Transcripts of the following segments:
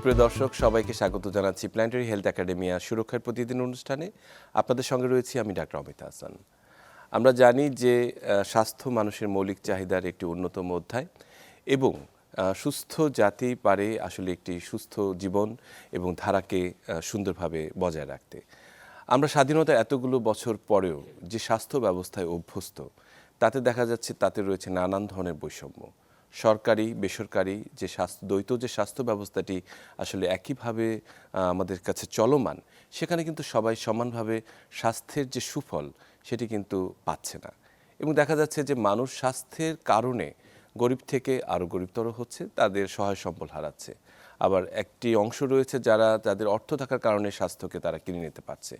সুপ্রিয় দর্শক, সবাইকে স্বাগত জানাচ্ছি প্ল্যানেটারি হেলথ একাডেমিয়া সুরক্ষার প্রতিদিন অনুষ্ঠানে। আপনাদের সঙ্গে রয়েছি আমি ডাক্তার অমিত হাসান। আমরা জানি যে স্বাস্থ্য মানুষের মৌলিক চাহিদার একটি অন্যতম অধ্যায় এবং সুস্থ জাতি পারে আসলে একটি সুস্থ জীবন এবং ধারাকে সুন্দরভাবে বজায় রাখতে। আমরা স্বাধীনতা এতগুলো বছর পরেও যে স্বাস্থ্য ব্যবস্থায় অভ্যস্ত, তাতে দেখা যাচ্ছে তাতে রয়েছে নানান ধরনের বৈষম্য। সরকারি বেসরকারি যে দ্বৈত যে স্বাস্থ্য ব্যবস্থাটি আসলে একইভাবে আমাদের কাছে চলমান, সেখানে কিন্তু সবাই সমানভাবে স্বাস্থ্যের যে সুফল সেটি কিন্তু পাচ্ছে না। এবং দেখা যাচ্ছে যে মানুষ স্বাস্থ্যের কারণে গরিব থেকে আরও গরিবতর হচ্ছে, তাদের সহায় সম্বল হারাচ্ছে। আবার একটি অংশ রয়েছে যারা তাদের অর্থ থাকার কারণে স্বাস্থ্যকে তারা কিনে নিতে পারছে,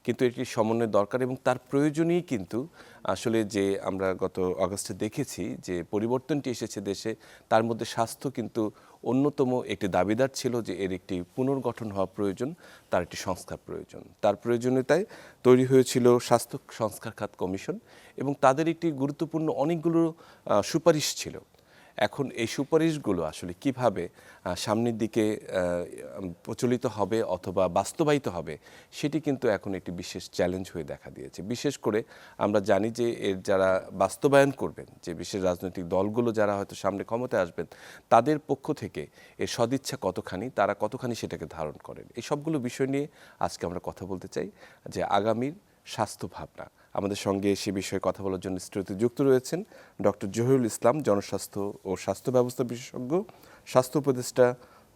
কিন্তু এটি সমন্বয় দরকার এবং তার প্রয়োজনই কিন্তু আসলে যে আমরা গত আগস্টে দেখেছি যে পরিবর্তনটি এসেছে দেশে, তার মধ্যে স্বাস্থ্য কিন্তু অন্যতম একটি দাবিদার ছিল যে এর একটি পুনর্গঠন হওয়া প্রয়োজন, তার একটি সংস্কার প্রয়োজন। তার প্রয়োজনীয়তায় তৈরি হয়েছিল স্বাস্থ্য সংস্কার খাত কমিশন এবং তাদের একটি গুরুত্বপূর্ণ অনেকগুলো সুপারিশ ছিল। এখন এই সুপারিশগুলো আসলে কিভাবে সামনের দিকে প্রচলিত হবে অথবা বাস্তবায়িত হবে, সেটি কিন্তু এখন একটি বিশেষ চ্যালেঞ্জ হয়ে দেখা দিয়েছে। বিশেষ করে আমরা জানি যে এর যারা বাস্তবায়ন করবেন, যে বিশেষ রাজনৈতিক দলগুলো যারা হয়তো সামনে ক্ষমতায় আসবেন, তাদের পক্ষ থেকে এর সদিচ্ছা কতখানি, তারা কতখানি সেটাকে ধারণ করেন, এই সবগুলো বিষয় নিয়ে আজকে আমরা কথা বলতে চাই। যে আগামীর স্বাস্থ্য ভাবনা, আমাদের সঙ্গে সে বিষয়ে কথা বলার জন্য স্টুডিওতে যুক্ত রয়েছেন ডক্টর জহিরুল ইসলাম, জনস্বাস্থ্য ও স্বাস্থ্য ব্যবস্থা বিশেষজ্ঞ, স্বাস্থ্য উপদেষ্টা,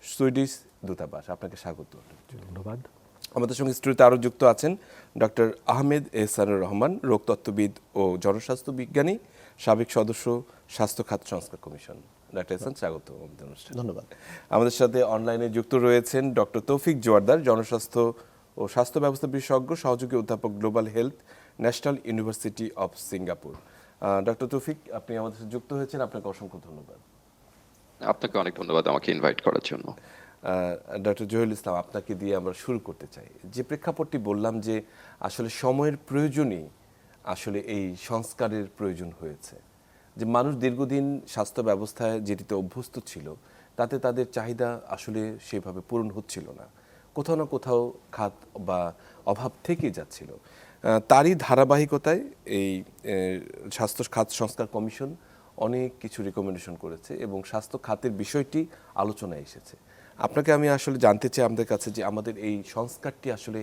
সুইডিশ দূতাবাস। আপনাকে স্বাগত। ধন্যবাদ। আমাদের সঙ্গে স্টুডিওতে আরও যুক্ত আছেন ডক্টর আহমেদ এহসানুর রহমান, রোগতত্ত্ববিদ ও জনস্বাস্থ্য বিজ্ঞানী, সাবেক সদস্য, স্বাস্থ্য খাত সংস্কার কমিশন। ডক্টর এহসান, স্বাগত আমাদের অনুষ্ঠানে। ধন্যবাদ। আমাদের সাথে অনলাইনে যুক্ত রয়েছেন ডক্টর তৌফিক জোয়ারদার, জনস্বাস্থ্য ও স্বাস্থ্য ব্যবস্থা বিশেষজ্ঞ, সহযোগী অধ্যাপক, global health, national university of Singapore. Doctor তৌফিক, আপনি আমাদের সাথে যুক্ত হয়েছেন, আপনাকে অসংখ্য ধন্যবাদ। আপনাকে অনেক ধন্যবাদ আমাকে ইনভাইট করার জন্য। ডক্টর জহিরুল ইসলাম, আপনাকে দিয়ে আমরা শুরু করতে চাই। যে প্রেক্ষাপটটি বললাম যে আসলে সময়ের প্রয়োজনই আসলে এই সংস্কারের প্রয়োজন হয়েছে, যে মানুষ দীর্ঘদিন স্বাস্থ্য ব্যবস্থায় যেটিতে অভ্যস্ত ছিল, তাতে তাদের চাহিদা আসলে সেভাবে পূরণ হচ্ছিল না, কোথাও না কোথাও খাত বা অভাব থেকে যাচ্ছিল। তারই ধারাবাহিকতায় এই স্বাস্থ্য খাত সংস্কার কমিশন অনেক কিছু রিকমেন্ডেশন করেছে এবং স্বাস্থ্য খাতের বিষয়টি আলোচনায় এসেছে। আপনাকে আমি আসলে জানতে চাই আমাদের কাছে যে আমাদের এই সংস্কারটি আসলে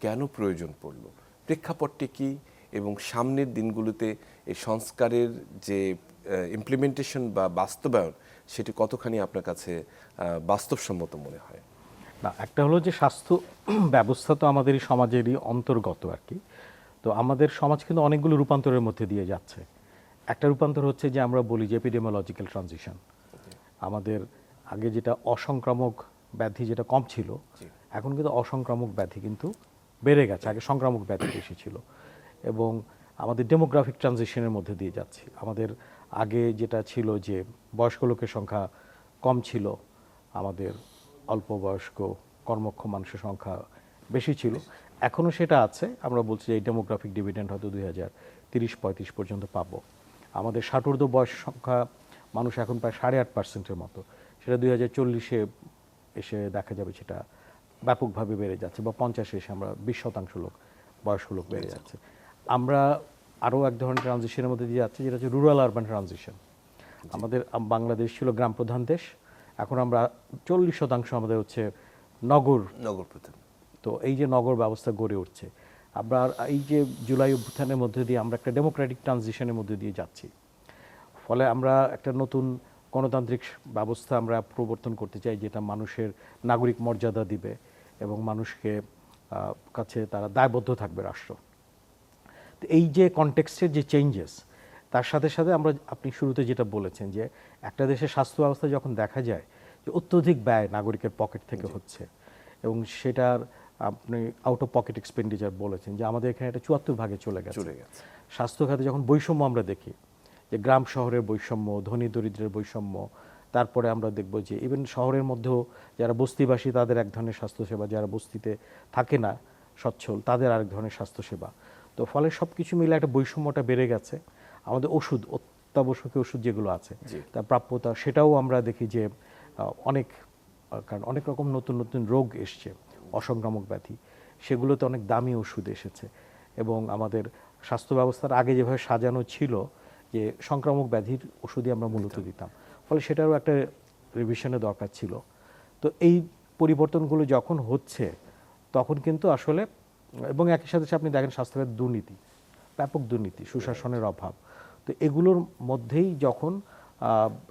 কেন প্রয়োজন পড়ল, প্রেক্ষাপটটি কী এবং সামনের দিনগুলোতে এই সংস্কারের যে ইমপ্লিমেন্টেশন বা বাস্তবায়ন, সেটি কতখানি আপনার কাছে বাস্তবসম্মত মনে হয়? না, একটা হলো যে স্বাস্থ্য ব্যবস্থা তো আমাদের এই সমাজেরই অন্তর্গত আর কি। তো আমাদের সমাজ কিন্তু অনেকগুলো রূপান্তরের মধ্যে দিয়ে যাচ্ছে। একটা রূপান্তর হচ্ছে যে আমরা বলি যে এপিডেমিওলজিক্যাল ট্রানজিশন। আমাদের আগে যেটা অসংক্রামক ব্যাধি যেটা কম ছিল, এখন কিন্তু অসংক্রামক ব্যাধি কিন্তু বেড়ে গেছে। আগে সংক্রামক ব্যাধি বেশি ছিল। এবং আমাদের ডেমোগ্রাফিক ট্রানজিশনের মধ্যে দিয়ে যাচ্ছি। আমাদের আগে যেটা ছিল যে বয়স্ক লোকের সংখ্যা কম ছিল, আমাদের অল্প বয়স্ক কর্মক্ষম মানুষের সংখ্যা বেশি ছিল, এখনও সেটা আছে। আমরা বলছি এই ডেমোগ্রাফিক ডিভিডেন্ড হয়তো 2030-35 পর্যন্ত পাবো। আমাদের ষাটোর্ধ্ব বয়স সংখ্যা মানুষ এখন প্রায় 8.5% মতো, সেটা 2040-এ এসে দেখা যাবে সেটা ব্যাপকভাবে বেড়ে যাচ্ছে, বা 50-এ এসে আমরা 20% লোক বয়স্ক লোক বেড়ে যাচ্ছে। আমরা আরও এক ধরনের ট্রানজিশনের মধ্যে দিয়ে যাচ্ছি, যেটা হচ্ছে রুরাল আরবান ট্রানজিশন। আমাদের বাংলাদেশ ছিল গ্রাম প্রধান দেশ, এখন আমরা 40% আমাদের হচ্ছে নগর প্রধান। তো এই যে নগর ব্যবস্থা গড়ে উঠছে, আমরা এই যে জুলাই অভ্যুত্থানের মধ্যে দিয়ে আমরা একটা ডেমোক্রেটিক ট্রানজিশনের মধ্যে দিয়ে যাচ্ছি। ফলে আমরা একটা নতুন গণতান্ত্রিক ব্যবস্থা আমরা প্রবর্তন করতে চাই, যেটা মানুষের নাগরিক মর্যাদা দিবে এবং মানুষকে কাছে তারা দায়বদ্ধ থাকবে রাষ্ট্র। তো এই যে কনটেক্সটের যে চেঞ্জেস, তার সাথে সাথে আমরা, আপনি শুরুতে যেটা বলেছেন যে একটা দেশের স্বাস্থ্য ব্যবস্থা যখন দেখা যায় যে অত্যধিক ব্যয় নাগরিকের পকেট থেকে হচ্ছে, এবং সেটার আপনি আউট অফ পকেট এক্সপেন্ডিচার বলেছেন যে আমাদের এখানে একটা 74 চলে গেছে। স্বাস্থ্য খাতে যখন বৈষম্য আমরা দেখি, যে গ্রাম শহরের বৈষম্য, ধনী দরিদ্রের বৈষম্য, তারপরে আমরা দেখব যে ইভেন শহরের মধ্যেও যারা বস্তিবাসী তাদের এক ধরনের স্বাস্থ্যসেবা, যারা বস্তিতে থাকে না সচ্ছল তাদের আরেক ধরনের স্বাস্থ্যসেবা। তো ফলে সব কিছু মিলে একটা বৈষম্যটা বেড়ে গেছে। আমাদের ওষুধ, অত্যাবশ্যকীয় ওষুধ যেগুলো আছে তার প্রাপ্যতা, সেটাও আমরা দেখি যে অনেক কারণ অনেক রকম নতুন নতুন রোগ এসছে, অসংক্রামক ব্যাধি, সেগুলোতে অনেক দামি ওষুধ এসেছে এবং আমাদের স্বাস্থ্য ব্যবস্থার আগে যেভাবে সাজানো ছিল যে সংক্রামক ব্যাধির ওষুধই আমরা মূলত দিতাম, ফলে সেটারও একটা রিভিশনের দরকার ছিল। তো এই পরিবর্তনগুলো যখন হচ্ছে তখন কিন্তু আসলে, এবং একই সাথে আপনি দেখেন স্বাস্থ্যের দুর্নীতি, ব্যাপক দুর্নীতি, সুশাসনের অভাব, তো এগুলোর মধ্যেই যখন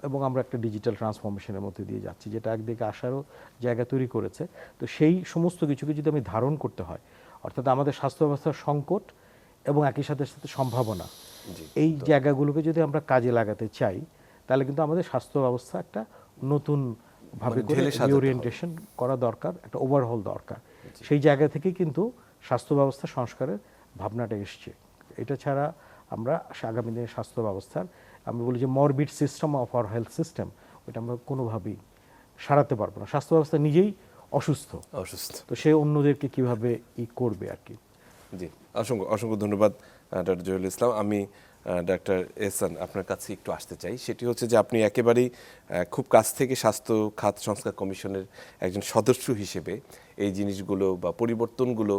এবং আমরা একটা ডিজিটাল ট্রান্সফরমেশনের মধ্যে দিয়ে যাচ্ছি যেটা একদিকে আসারও জায়গা তৈরি করেছে। তো সেই সমস্ত কিছুকে যদি আমি ধারণ করতে হয়, অর্থাৎ আমাদের স্বাস্থ্য ব্যবস্থার সংকট এবং একই সাথে সাথে সম্ভাবনা, এই জায়গাগুলোকে যদি আমরা কাজে লাগাতে চাই তাহলে কিন্তু আমাদের স্বাস্থ্য ব্যবস্থা একটা নতুন ভাবে করে ঢেলে সাজাতে হবে। রিওরিয়েন্টেশন করা দরকার, একটা ওভারহল দরকার। সেই জায়গা থেকেই কিন্তু স্বাস্থ্য ব্যবস্থা সংস্কারের ভাবনাটা এসছে। এটা ছাড়া আমরা আগামী দিনের স্বাস্থ্য ব্যবস্থার, আমি বলি যে morbid system of our health system, ওইটা আমরা কোনোভাবেই সারাতে পারবো না। স্বাস্থ্য ব্যবস্থা নিজেই অসুস্থ, তো সে অন্যদেরকে কিভাবে করবে আর কি। জি, অসংখ্য অসংখ্য ধন্যবাদ ডক্টর জহিরুল ইসলাম। আমি ডাক্তার এহসান আপনার কাছে একটু আসতে চাই, সেটি হচ্ছে যে আপনি একেবারেই খুব কাছ থেকে স্বাস্থ্য খাত সংস্কার কমিশনের একজন সদস্য হিসেবে এই জিনিসগুলো বা পরিবর্তনগুলো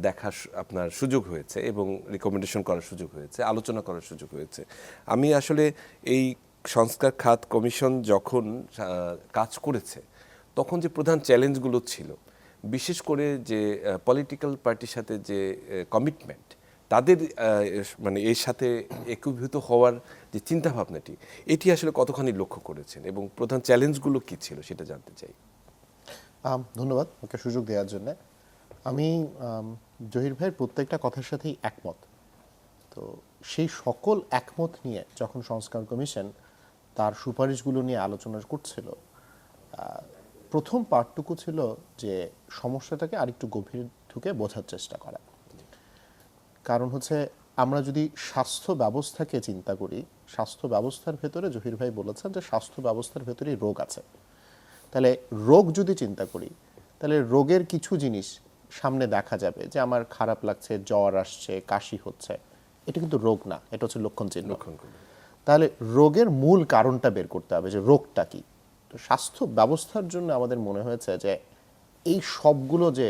দেখার আপনার সুযোগ হয়েছে এবং রিকমেন্ডেশন করার সুযোগ হয়েছে, আলোচনা করার সুযোগ হয়েছে। আমি আসলে এই সংস্কার খাত কমিশন যখন কাজ করেছে তখন যে প্রধান চ্যালেঞ্জগুলো ছিল, বিশেষ করে যে পলিটিক্যাল পার্টির সাথে যে কমিটমেন্ট, তাদের মানে এর সাথে একীভূত হওয়ার যে চিন্তাভাবনাটি, এটি আসলে কতখানি লক্ষ্য করেছেন এবং প্রধান চ্যালেঞ্জগুলো কী ছিল সেটা জানতে চাই। ধন্যবাদ আমাকে সুযোগ দেওয়ার জন্য। আমি জহির ভাইয়ের প্রত্যেকটা কথার সাথেই একমত। তো সেই সকল একমত নিয়ে যখন সংস্কার কমিশন তার সুপারিশগুলো নিয়ে আলোচনা করছিল, প্রথম পার্টটুকু ছিল যে সমস্যাটাকে আরেকটু গভীর ঢুকে বোঝার চেষ্টা করা। কারণ হচ্ছে আমরা যদি স্বাস্থ্য ব্যবস্থাকে চিন্তা করি, স্বাস্থ্য ব্যবস্থার ভেতরে জহির ভাই বলেছেন যে স্বাস্থ্য ব্যবস্থার ভেতরেই রোগ আছে। তাহলে রোগ যদি চিন্তা করি তাহলে রোগের কিছু জিনিস সামনে দেখা যাবে যে আমার খারাপ লাগছে, জ্বর আসছে, কাশি হচ্ছে, এটা কিন্তু রোগ না, এটা হচ্ছে লক্ষণ চিহ্ন। তাহলে রোগের মূল কারণটা বের করতে হবে যে রোগটা কি। তো স্বাস্থ্য ব্যবস্থার জন্য আমাদের মনে হয়েছে যে এই সবগুলো যে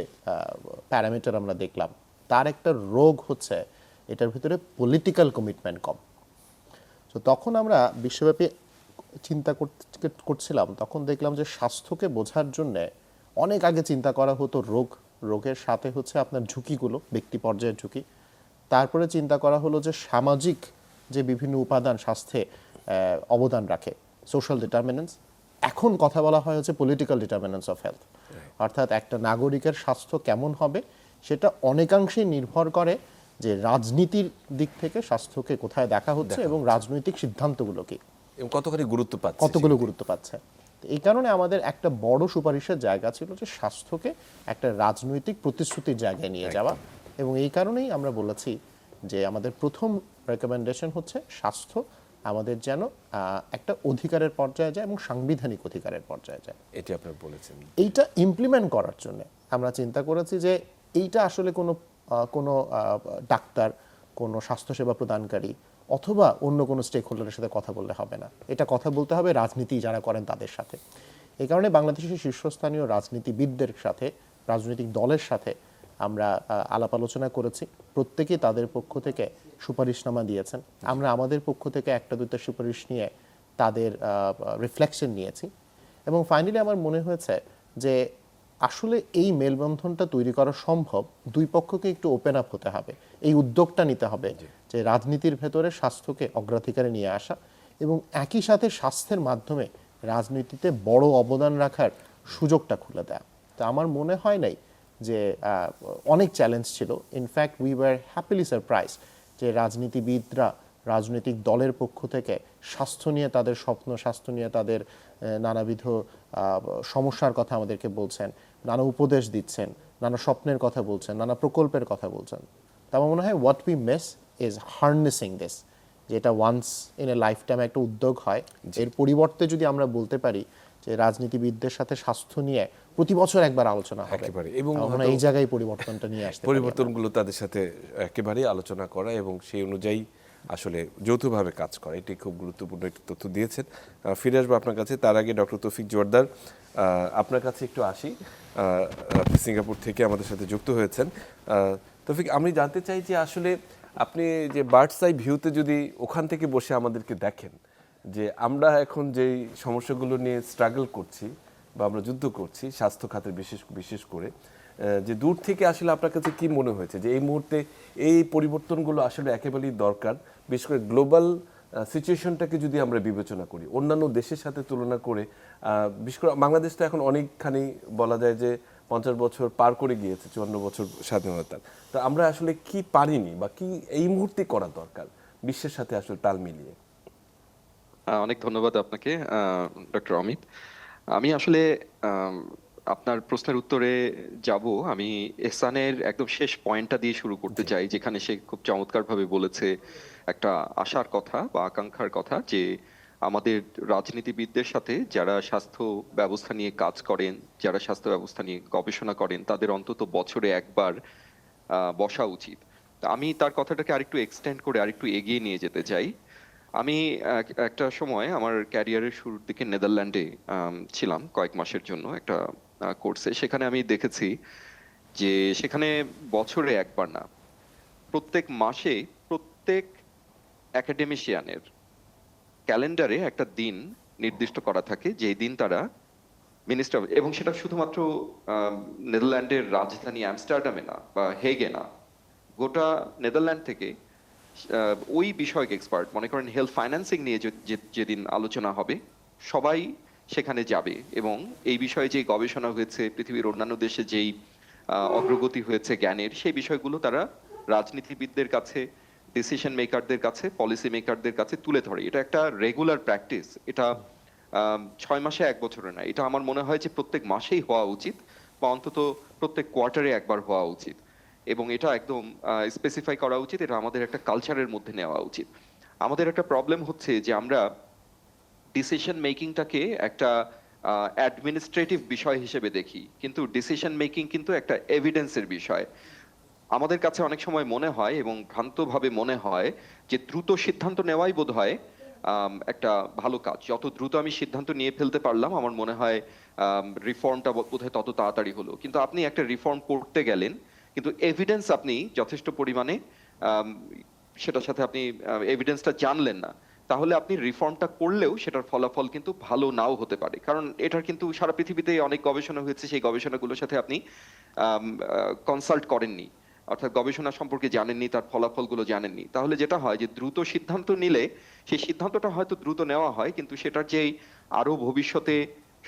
প্যারামিটার আমরা দেখলাম তার একটা রোগ হচ্ছে এটার ভিতরে পলিটিক্যাল কমিটমেন্ট কম। তো তখন আমরা বিশ্বব্যাপী চিন্তা করছিলাম, তখন দেখলাম যে স্বাস্থ্যকে বোঝার জন্য অনেক আগে চিন্তা করা হতো রোগের সাথে হচ্ছে আপনার ঝুঁকিগুলো, ব্যক্তি পর্যায়ের ঝুঁকি। তারপরে চিন্তা করা হলো যে সামাজিক যে বিভিন্ন উপাদান স্বাস্থ্যে অবদান রাখে, সোশ্যাল ডিটারমিনেন্টস। এখন কথা বলা হয় হচ্ছে পলিটিক্যাল ডিটারমিনেন্টস অফ হেলথ, অর্থাৎ একটা নাগরিকের স্বাস্থ্য কেমন হবে সেটা অনেকাংশেই নির্ভর করে যে রাজনীতির দিক থেকে স্বাস্থ্যকে কোথায় দেখা হচ্ছে এবং রাজনৈতিক সিদ্ধান্তগুলো কি, কতখানি গুরুত্ব পাচ্ছে, কতগুলো গুরুত্ব পাচ্ছে। এই কারণে আমাদের একটা বড় সুপারিশের জায়গা ছিল যে স্বাস্থ্যকে একটা রাজনৈতিক প্রতিশ্রুতির জায়গায় নিয়ে যাওয়া। এবং এই কারণেই আমরা বলেছি যে আমাদের প্রথম রেকমেন্ডেশন হচ্ছে স্বাস্থ্য আমাদের যেন একটা অধিকারের পর্যায়ে যায় এবং সাংবিধানিক অধিকারের পর্যায়ে যায়। এটি আপনারা বলেছেন। এইটা ইমপ্লিমেন্ট করার জন্য আমরা চিন্তা করেছি যে এইটা আসলে কোনো ডাক্তার, কোনো স্বাস্থ্যসেবা প্রদানকারী অথবা অন্য কোনো স্টেক হোল্ডারের সাথে কথা বললে হবে না, এটা কথা বলতে হবে রাজনীতি যারা করেন তাদের সাথে। এই কারণে বাংলাদেশের শীর্ষস্থানীয় রাজনীতিবিদদের সাথে, রাজনৈতিক দলের সাথে আমরা আলাপ আলোচনা করেছি। প্রত্যেকেই তাদের পক্ষ থেকে সুপারিশনামা দিয়েছেন। আমরা আমাদের পক্ষ থেকে একটা দুইটা সুপারিশ নিয়ে তাদের রিফ্লেকশন নিয়েছি। এবং ফাইনালি আমার মনে হয়েছে যে আসলে এই মেলবন্ধনটা তৈরি করা সম্ভব, দুই পক্ষকে একটু ওপেন আপ হতে হবে, এই উদ্যোগটা নিতে হবে যে রাজনীতির ভেতরে স্বাস্থ্যকে অগ্রাধিকারে নিয়ে আসা এবং একই সাথে স্বাস্থ্যের মাধ্যমে রাজনীতিতে বড় অবদান রাখার সুযোগটা খুলে দেয়া। তো আমার মনে হয় নাই যে অনেক চ্যালেঞ্জ ছিল। In fact we were happily surprise যে রাজনীতিবিদরা রাজনৈতিক দলের পক্ষ থেকে স্বাস্থ্য নিয়ে তাদের স্বপ্ন, স্বাস্থ্য নিয়ে তাদের নানাবিধ সমস্যার কথা আমাদেরকে বলছেন, নানা উপদেশ দিচ্ছেন, নানা স্বপ্নের কথা বলছেন, নানা প্রকল্পের কথা বলছেন। তা আমার মনে হয় what we miss is harnessing this, যেটা once in a lifetime একটা উদ্যোগ হয়। এর পরিবর্তে যদি আমরা বলতে পারি যে রাজনীতিবিদদের সাথে স্বাস্থ্য নিয়ে প্রতি বছর একবার আলোচনা হবে, এবং এই জায়গায় পরিবর্তনটা নিয়ে আসতে পরিবর্তনগুলো তাদের সাথে একেবারেই আলোচনা করা এবং সেই অনুযায়ী আসলে যৌথভাবে কাজ করা, এটি খুব গুরুত্বপূর্ণ একটি তথ্য দিয়েছেন। ফিরে আসবো আপনার কাছে, তার আগে ডক্টর তৌফিক জোয়ারদার, আপনার কাছে একটু আসি। আপনি সিঙ্গাপুর থেকে আমাদের সাথে যুক্ত হয়েছেন। তৌফিক, আমি জানতে চাই যে আসলে আপনি যে বার্ডস আই ভিউতে যদি ওখান থেকে বসে আমাদেরকে দেখেন যে আমরা এখন যেই সমস্যাগুলো নিয়ে স্ট্রাগল করছি বা আমরা যুদ্ধ করছি স্বাস্থ্য খাতের বিশেষ করে, যে দূর থেকে আসলে আপনার কাছে কি মনে হয়েছে যে এই মুহূর্তে এই পরিবর্তনগুলো আসলে একেবারেই দরকার, বিশেষ করে গ্লোবাল সিচুয়েশনটাকে যদি আমরা বিবেচনা করি অন্যান্য দেশের সাথে তুলনা করে? বিশেষ করে বাংলাদেশ তো এখন অনেকখানি বলা যায় যে 50 বছর পার করে গিয়েছে, 54 বছর স্বাধীনতার। তো আমরা আসলে কি পারিনি বা কি এই মুহূর্তে করা দরকার বিশ্বের সাথে আসলে তাল মিলিয়ে? অনেক ধন্যবাদ আপনাকে, ডক্টর অমিত। আমি আসলে আপনার প্রশ্নের উত্তরে যাব। আমি এহসানের একদম শেষ পয়েন্টটা দিয়ে শুরু করতে চাই, যেখানে সে খুব চমৎকারভাবে বলেছে একটা আশার কথা বা আকাঙ্ক্ষার কথা, যে আমাদের রাজনীতিবিদদের সাথে যারা স্বাস্থ্য ব্যবস্থা নিয়ে কাজ করেন, যারা স্বাস্থ্য ব্যবস্থা নিয়ে গবেষণা করেন, তাদের অন্তত বছরে একবার বসা উচিত। তা আমি তার কথাটাকে আরেকটু এক্সটেন্ড করে আরেকটু এগিয়ে নিয়ে যেতে চাই। আমি একটা সময় আমার ক্যারিয়ারের শুরুর দিকে নেদারল্যান্ডে ছিলাম কয়েক মাসের জন্য একটা কোর্সে। সেখানে আমি দেখেছি যে সেখানে বছরে একবার না, প্রত্যেক মাসে প্রত্যেক একাডেমিশিয়ানের ক্যালেন্ডারে একটা দিন নির্দিষ্ট করা থাকে, যেই দিন তারা মিনিস্টার, এবং সেটা শুধুমাত্র নেদারল্যান্ডের রাজধানী আমস্টারডামে না বা হেগে না, গোটা নেদারল্যান্ড থেকে ওই বিষয়ক এক্সপার্ট, মনে করেন হেলথ ফাইন্যান্সিং নিয়ে যেদিন আলোচনা হবে, সবাই সেখানে যাবে এবং এই বিষয়ে যে গবেষণা হয়েছে, পৃথিবীর অন্যান্য দেশে যেই অগ্রগতি হয়েছে জ্ঞানের, সেই বিষয়গুলো তারা রাজনীতিবিদদের কাছে, ডিসিশন মেকারদের কাছে, পলিসি মেকারদের কাছে তুলে ধরে। এটা একটা রেগুলার প্র্যাকটিস। এটা 6 মাসে, 1 বছরে না, এটা আমার মনে হয় যে প্রত্যেক মাসেই হওয়া উচিত বা অন্তত প্রত্যেক কোয়ার্টারে একবার হওয়া উচিত, এবং এটা একদম স্পেসিফাই করা উচিত, এটা আমাদের একটা কালচারের মধ্যে নেওয়া উচিত। আমাদের একটা প্রবলেম হচ্ছে যে আমরা ডিসিশন মেকিংটাকে একটা অ্যাডমিনিস্ট্রেটিভ বিষয় হিসেবে দেখি, কিন্তু ডিসিশন মেকিং কিন্তু একটা এভিডেন্সের বিষয়। আমাদের কাছে অনেক সময় মনে হয় এবং ভ্রান্তভাবে মনে হয় যে দ্রুত সিদ্ধান্ত নেওয়াই বোধহয় একটা ভালো কাজ। যত দ্রুত আমি সিদ্ধান্ত নিয়ে ফেলতে পারলাম, আমার মনে হয় রিফর্মটা বোধহয় তত তাড়াতাড়ি হলো। কিন্তু আপনি একটা রিফর্ম করতে গেলেন, কিন্তু এভিডেন্স আপনি যথেষ্ট পরিমাণে আম, সেটার সাথে আপনি এভিডেন্সটা জানলেন না, তাহলে আপনি রিফর্মটা করলেও সেটার ফলাফল কিন্তু ভালো নাও হতে পারে। কারণ এটার কিন্তু সারা পৃথিবীতে অনেক গবেষণা হয়েছে, সেই গবেষণাগুলোর সাথে আপনি কনসাল্ট করেননি, অর্থাৎ গবেষণা সম্পর্কে জানেননি, তার ফলাফলগুলো জানেননি। তাহলে যেটা হয় যে দ্রুত সিদ্ধান্ত নিলে সেই সিদ্ধান্তটা হয়তো দ্রুত নেওয়া হয়, কিন্তু সেটার যেই আরো ভবিষ্যতে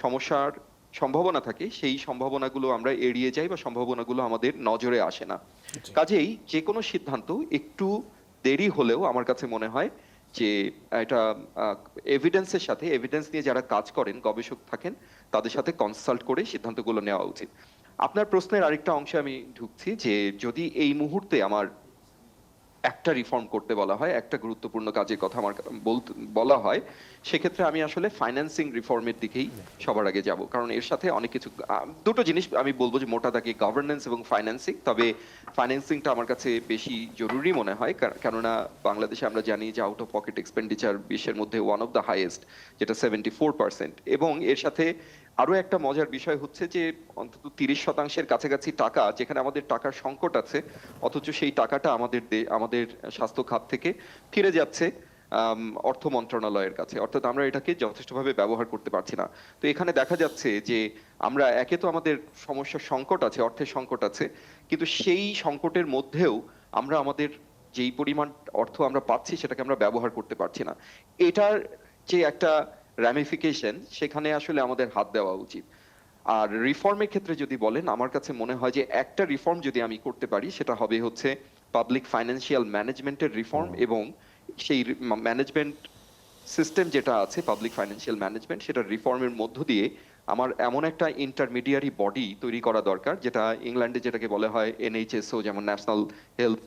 সমস্যার সম্ভাবনা থাকে, সেই সম্ভাবনাগুলো আমরা এড়িয়ে যাই বা সম্ভাবনাগুলো আমাদের নজরে আসে না। কাজেই যে কোনো সিদ্ধান্ত একটু দেরি হলেও আমার কাছে মনে হয় যে এটা এভিডেন্সের সাথে, এভিডেন্স নিয়ে যারা কাজ করেন, গবেষক থাকেন, তাদের সাথে কনসাল্ট করে সিদ্ধান্তগুলো নেওয়া উচিত। আপনার প্রশ্নের আরেকটা অংশে আমি ঢুকছি, যে যদি এই মুহূর্তে আমার একটা রিফর্ম করতে বলা হয়, একটা গুরুত্বপূর্ণ কাজের কথা আমার বলা হয়, সেক্ষেত্রে আমি আসলে ফাইন্যান্সিং রিফর্মের দিকেই সবার আগে যাব। কারণ এর সাথে অনেক কিছু, দুটো জিনিস আমি বলবো যে মোটা দাগে গভর্নেন্স এবং ফাইন্যান্সিং। তবে ফাইন্যান্সিংটা আমার কাছে বেশি জরুরি মনে হয়, কেননা বাংলাদেশে আমরা জানি যে আউট অফ পকেট এক্সপেন্ডিচার বিশ্বের মধ্যে ওয়ান অফ দ্য হাইয়েস্ট, যেটা 74%। এবং এর সাথে আরো একটা মজার বিষয় হচ্ছে যে অন্তত 30% কাছাকাছি টাকা, যেখানে আমাদের টাকার সংকট আছে, অথচ সেই টাকাটা আমাদের স্বাস্থ্য খাত থেকে ফিরে যাচ্ছে অর্থ মন্ত্রণালয়ের কাছে, অর্থাৎ আমরা এটাকে যথেষ্টভাবে ব্যবহার করতে পারছি না। তো এখানে দেখা যাচ্ছে যে আমরা একে তো আমাদের সমস্যার সংকট আছে, অর্থের সংকট আছে, কিন্তু সেই সংকটের মধ্যেও আমরা আমাদের যেই পরিমাণ অর্থ আমরা পাচ্ছি সেটাকে আমরা ব্যবহার করতে পারছি না। এটার যে একটা র্যামিফিকেশন, সেখানে আসলে আমাদের হাত দেওয়া উচিত। আর রিফর্মের ক্ষেত্রে যদি বলেন, আমার কাছে মনে হয় যে একটা রিফর্ম যদি আমি করতে পারি, সেটা হবে হচ্ছে পাবলিক ফাইন্যান্সিয়াল ম্যানেজমেন্টের রিফর্ম, এবং সেই ম্যানেজমেন্ট সিস্টেম যেটা আছে, পাবলিক ফাইন্যান্সিয়াল ম্যানেজমেন্ট, সেটা রিফর্মের মধ্য দিয়ে আমার এমন একটা ইন্টারমিডিয়ারি বডি তৈরি করা দরকার, যেটা ইংল্যান্ডে যেটাকে বলা হয় এনএইচএসও, যেমন ন্যাশনাল হেলথ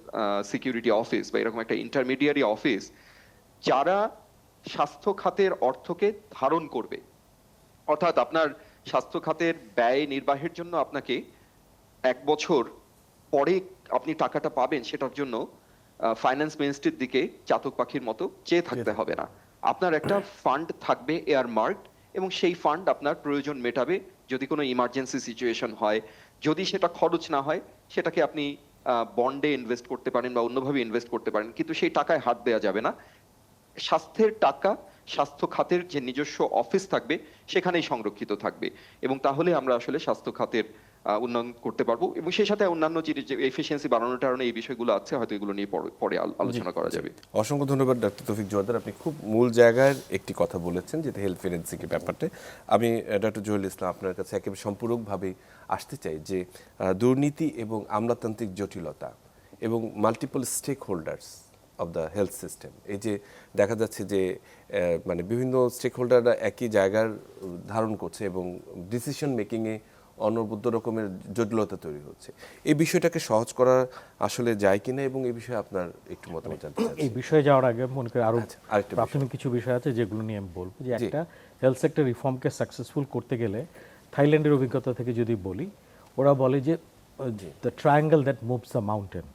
সিকিউরিটি অফিস, বা এরকম একটা ইন্টারমিডিয়ারি অফিস, যারা স্বাস্থ্য খাতের অর্থকে ধারণ করবে। অর্থাৎ আপনার স্বাস্থ্য খাতের ব্যয় নির্বাহের জন্য আপনাকে 1 বছর পরে আপনি টাকাটা পাবেন, সেটার জন্য ফাইন্যান্স মিনিস্ট্রির দিকে চাতক পাখির মতো চেয়ে থাকতে হবে না। আপনার একটা ফান্ড থাকবে এয়ার মার্কড, এবং সেই ফান্ড আপনার প্রয়োজন মেটাবে যদি কোনো ইমার্জেন্সি সিচুয়েশন হয়। যদি সেটা খরচ না হয় সেটাকে আপনি বন্ডে ইনভেস্ট করতে পারেন বা অন্যভাবে ইনভেস্ট করতে পারেন, কিন্তু সেই টাকায় হাত দেওয়া যাবে না। স্বাস্থ্যের টাকা স্বাস্থ্য খাতের যে নিজস্ব অফিস থাকবে সেখানেই সংরক্ষিত থাকবে, এবং তাহলে আমরা আসলে স্বাস্থ্য খাতের উন্নয়ন করতে পারবো, এবং সেই সাথে অন্যান্য যে এফিসিয়েন্সি বাড়ানোর কারণে এই বিষয়গুলো আছে, হয়তো এগুলো নিয়ে পরে আলোচনা করা যাবে। অসংখ্য ধন্যবাদ ডক্টর তৌফিক জোয়ারদার, আপনি খুব মূল জায়গার একটি কথা বলেছেন, যেটা হেলথ ফিনান্সিংয়ের ব্যাপারটা। আমি ডক্টর জহিরুল ইসলাম আপনার কাছে একেবারে সম্পূরকভাবে আসতে চাই যে দুর্নীতি এবং আমলাতান্ত্রিক জটিলতা এবং multiple stakeholders of the health system, এই যে দেখা যাচ্ছে যে মানে বিভিন্ন স্টেক হোল্ডাররা একই জায়গার ধারণ করছে এবং ডিসিশন মেকিংয়ে অনবদ্য রকমের জটিলতা তৈরি হচ্ছে, এই বিষয়টাকে সহজ করা আসলে যায় কিনা এবং এই বিষয়ে আপনার একটু মতামত জানতে চাচ্ছি। এই বিষয়ে যাওয়ার আগে মনে করি আরো আরেকটা বিষয়। প্রাথমিক কিছু বিষয় আছে যেগুলো নিয়ে আমি বলবো যে জি। একটা হেলথ সেক্টর রিফর্মকে সাকসেসফুল করতে গেলে থাইল্যান্ডের অভিজ্ঞতা থেকে যদি বলি, ওরা বলে যে the triangle that moves the mountain.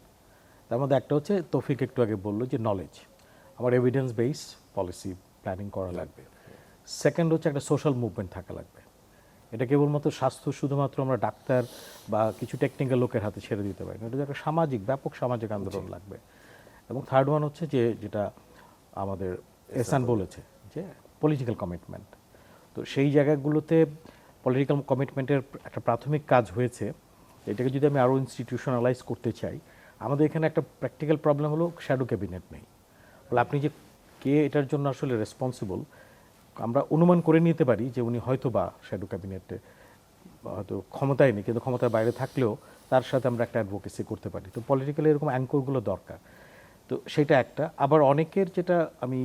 তার মধ্যে একটা হচ্ছে তৌফিক একটু আগে বললো যে নলেজ, আমার এভিডেন্স বেস পলিসি প্ল্যানিং করা লাগবে। সেকেন্ড হচ্ছে একটা সোশ্যাল মুভমেন্ট থাকা লাগবে। এটা কেবলমাত্র স্বাস্থ্য শুধুমাত্র আমরা ডাক্তার বা কিছু টেকনিক্যাল লোকের হাতে ছেড়ে দিতে পারি না, এটা একটা সামাজিক ব্যাপক সামাজিক আন্দোলন লাগবে। এবং থার্ড ওয়ান হচ্ছে যেটা আমাদের এহসান বলেছে যে পলিটিক্যাল কমিটমেন্ট। তো সেই জায়গাগুলোতে পলিটিক্যাল কমিটমেন্টের একটা প্রাথমিক কাজ হয়েছে। এটাকে যদি আমি আরও ইনস্টিটিউশনালাইজ করতে চাই, আমাদের এখানে একটা প্র্যাকটিক্যাল প্রবলেম হলো শ্যাডো ক্যাবিনেট নেই। বলে আপনি যে কে এটার জন্য আসলে রেসপন্সিবল, আমরা অনুমান করে নিতে পারি যে উনি হয়তো বা শ্যাডো ক্যাবিনেটে হয়তো ক্ষমতায় নেই, কিন্তু ক্ষমতার বাইরে থাকলেও তার সাথে আমরা একটা অ্যাডভোকেসি করতে পারি। তো পলিটিক্যালি এরকম অ্যাঙ্করগুলো দরকার। তো সেটা একটা। আবার অনেকের যেটা আমি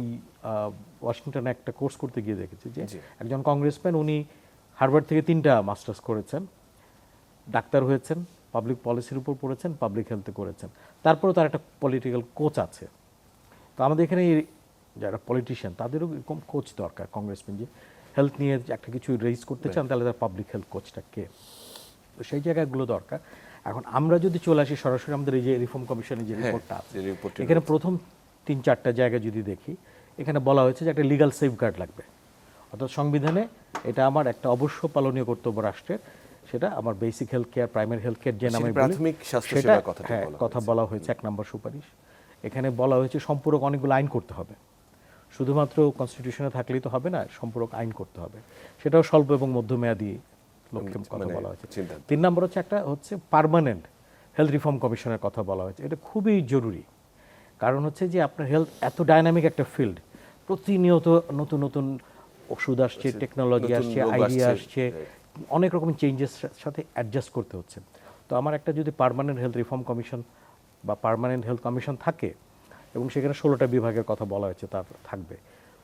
ওয়াশিংটনে একটা কোর্স করতে গিয়ে দেখেছি যে একজন কংগ্রেসম্যান, উনি হার্ভার্ড থেকে 3টা মাস্টার্স করেছেন, ডাক্তার হয়েছেন, পাবলিক পলিসির উপর পড়েছেন, পাবলিক হেলথে করেছেন, তারপরেও তার একটা পলিটিক্যাল কোচ আছে। তো আমাদের এখানে যারা পলিটিশিয়ান তাদেরও এরকম কোচ দরকার, কংগ্রেসম্যান যে হেলথ নিয়ে একটা কিছু রেইজ করতে চান তাহলে তার পাবলিক হেলথ কোচটা কে। তো সেই জায়গাগুলো দরকার। এখন আমরা যদি চলে আসি সরাসরি আমাদের এই যে রিফর্ম কমিশনের যে রিপোর্টটা আছে, এখানে প্রথম 3-4টা জায়গা যদি দেখি, এখানে বলা হয়েছে যে একটা লিগ্যাল সেফগার্ড লাগবে। অর্থাৎ সংবিধানে এটা আমার একটা অবশ্য পালনীয় কর্তব্য রাষ্ট্রের, সেটা আমার basic health care, primary health care যে নামে প্রাথমিক স্বাস্থ্য সেটা সেবার কথাটা কথা বলা হয়েছে 1 নম্বর সুপারিশ। এখানে বলা হয়েছে সম্পূরক অনেকগুলো আইন করতে হবে, শুধুমাত্র কনস্টিটিউশনে থাকলেই তো হবে না, সম্পূরক আইন করতে হবে। সেটাও স্বল্প এবং মধ্যমেয়াদী লক্ষ্যে কথা বলা হয়েছে। 3 নম্বর হচ্ছে একটা হচ্ছে পার্মানেন্ট হেলথ রিফর্ম কমিশনের কথা বলা হয়েছে। এটা খুবই জরুরি, কারণ হচ্ছে যে আপনার হেলথ এত ডাইনামিক একটা ফিল্ড, প্রতিনিয়ত নতুন নতুন ওষুধ আসছে, টেকনোলজি আসছে, আইডিয়া আসছে, অনেক রকম চেঞ্জেস সাথে অ্যাডজাস্ট করতে হচ্ছে। তো আমার একটা যদি পার্মানেন্ট হেলথ রিফর্ম কমিশন বা পার্মানেন্ট হেলথ কমিশন থাকে এবং সেখানে 16টা বিভাগের কথা বলা হয়েছে তার থাকবে,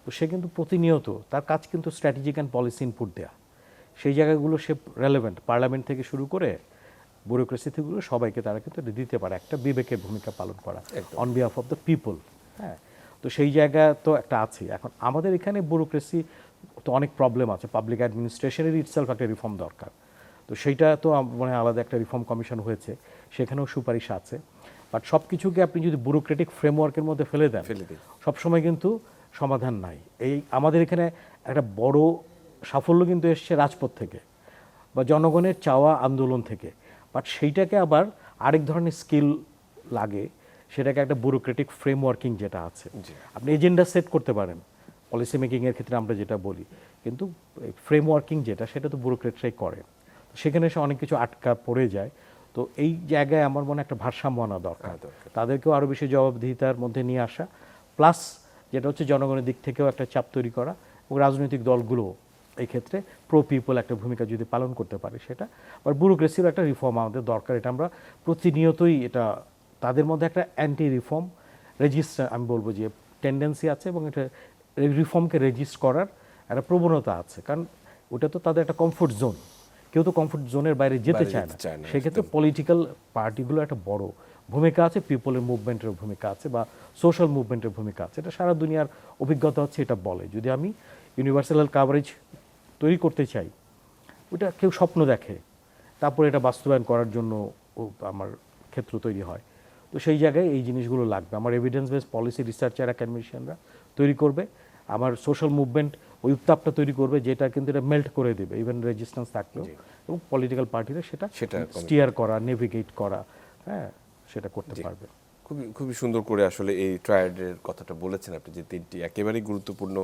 তো সে কিন্তু প্রতিনিয়ত তার কাজ কিন্তু স্ট্র্যাটেজিক অ্যান্ড পলিসি ইনপুট দেয়া, সেই জায়গাগুলো সে রেলেভেন্ট পার্লামেন্ট থেকে শুরু করে ব্যুরোক্রেসি থেকে সবাইকে তারা কিন্তু দিতে পারে, একটা বিবেকের ভূমিকা পালন করা on behalf of the people. হ্যাঁ, তো সেই জায়গা তো একটা আছে। এখন আমাদের এখানে ব্যুরোক্রেসি তো অনেক প্রবলেম আছে, পাবলিক অ্যাডমিনিস্ট্রেশনের ইটসেলফ একটা রিফর্ম দরকার। তো সেইটা তো মনে হয় আলাদা একটা রিফর্ম কমিশন হয়েছে, সেখানেও সুপারিশ আছে। বাট সব কিছুকে আপনি যদি ব্যুরোক্রেটিক ফ্রেমওয়ার্কের মধ্যে ফেলে দেন, সবসময় কিন্তু সমাধান নাই। এই আমাদের এখানে একটা বড় সাফল্য কিন্তু এসছে রাজপথ থেকে বা জনগণের চাওয়া আন্দোলন থেকে, বাট সেইটাকে আবার আরেক ধরনের স্কিল লাগে, সেটাকে একটা ব্যুরোক্রেটিক ফ্রেমওয়ার্কিং যেটা আছে। আপনি এজেন্ডা সেট করতে পারেন পলিসি মেকিংয়ের ক্ষেত্রে আমরা যেটা বলি, কিন্তু ফ্রেমওয়ার্কিং যেটা সেটা তো ব্যুরোক্রেটরাই করে, সেখানে এসে অনেক কিছু আটকা পড়ে যায়। তো এই জায়গায় আমার মনে একটা ভারসাম্য আনা দরকার, তাদেরকেও আরও বেশি জবাবদিহিতার মধ্যে নিয়ে আসা, প্লাস যেটা হচ্ছে জনগণের দিক থেকেও একটা চাপ তৈরি করা, এবং রাজনৈতিক দলগুলো এই ক্ষেত্রে প্রো পিপল একটা ভূমিকা যদি পালন করতে পারে সেটা। আর ব্যুরোক্রেসির একটা রিফর্ম আমাদের দরকার, এটা আমরা প্রতিনিয়তই এটা তাদের মধ্যে একটা অ্যান্টি রিফর্ম রেজিস্টার আমি বলবো যে টেন্ডেন্সি আছে, এবং এটা রিফর্মকে রেজিস্ট করার একটা প্রবণতা আছে, কারণ ওটা তো তাদের একটা কমফোর্ট জোন, কেউ তো কমফোর্ট জোনের বাইরে যেতে চায় না। সেক্ষেত্রে পলিটিক্যাল পার্টিগুলো একটা বড় ভূমিকা আছে, পিপলের মুভমেন্টের ভূমিকা আছে বা সোশ্যাল মুভমেন্টের ভূমিকা আছে। এটা সারা দুনিয়ার অভিজ্ঞতা হচ্ছে এটা বলে, যদি আমি ইউনিভার্সাল হেলথ কাভারেজ তৈরি করতে চাই, ওটা কেউ স্বপ্ন দেখে, তারপরে এটা বাস্তবায়ন করার জন্য আমার ক্ষেত্র তৈরি হয়। তো সেই জায়গায় এই জিনিসগুলো লাগবে। আমার এভিডেন্স বেস পলিসি রিসার্চার অ্যাকাডেমিশিয়ানরা তৈরি করবে, আমার সোশ্যাল মুভমেন্ট ওই উত্তাপটা তৈরি করবে যেটা কিন্তু এটা মেল্ট করে দেবে ইভেন রেজিস্ট্যান্স থাকলেও, এবং পলিটিক্যাল পার্টিরা সেটা স্টিয়ার করা, নেভিগেট করা, হ্যাঁ, সেটা করতে পারবে। খুবই খুবই সুন্দর করে আসলে এই ট্রায়াডের কথাটা বলেছেন আপনি, যে তিনটি একেবারেই গুরুত্বপূর্ণ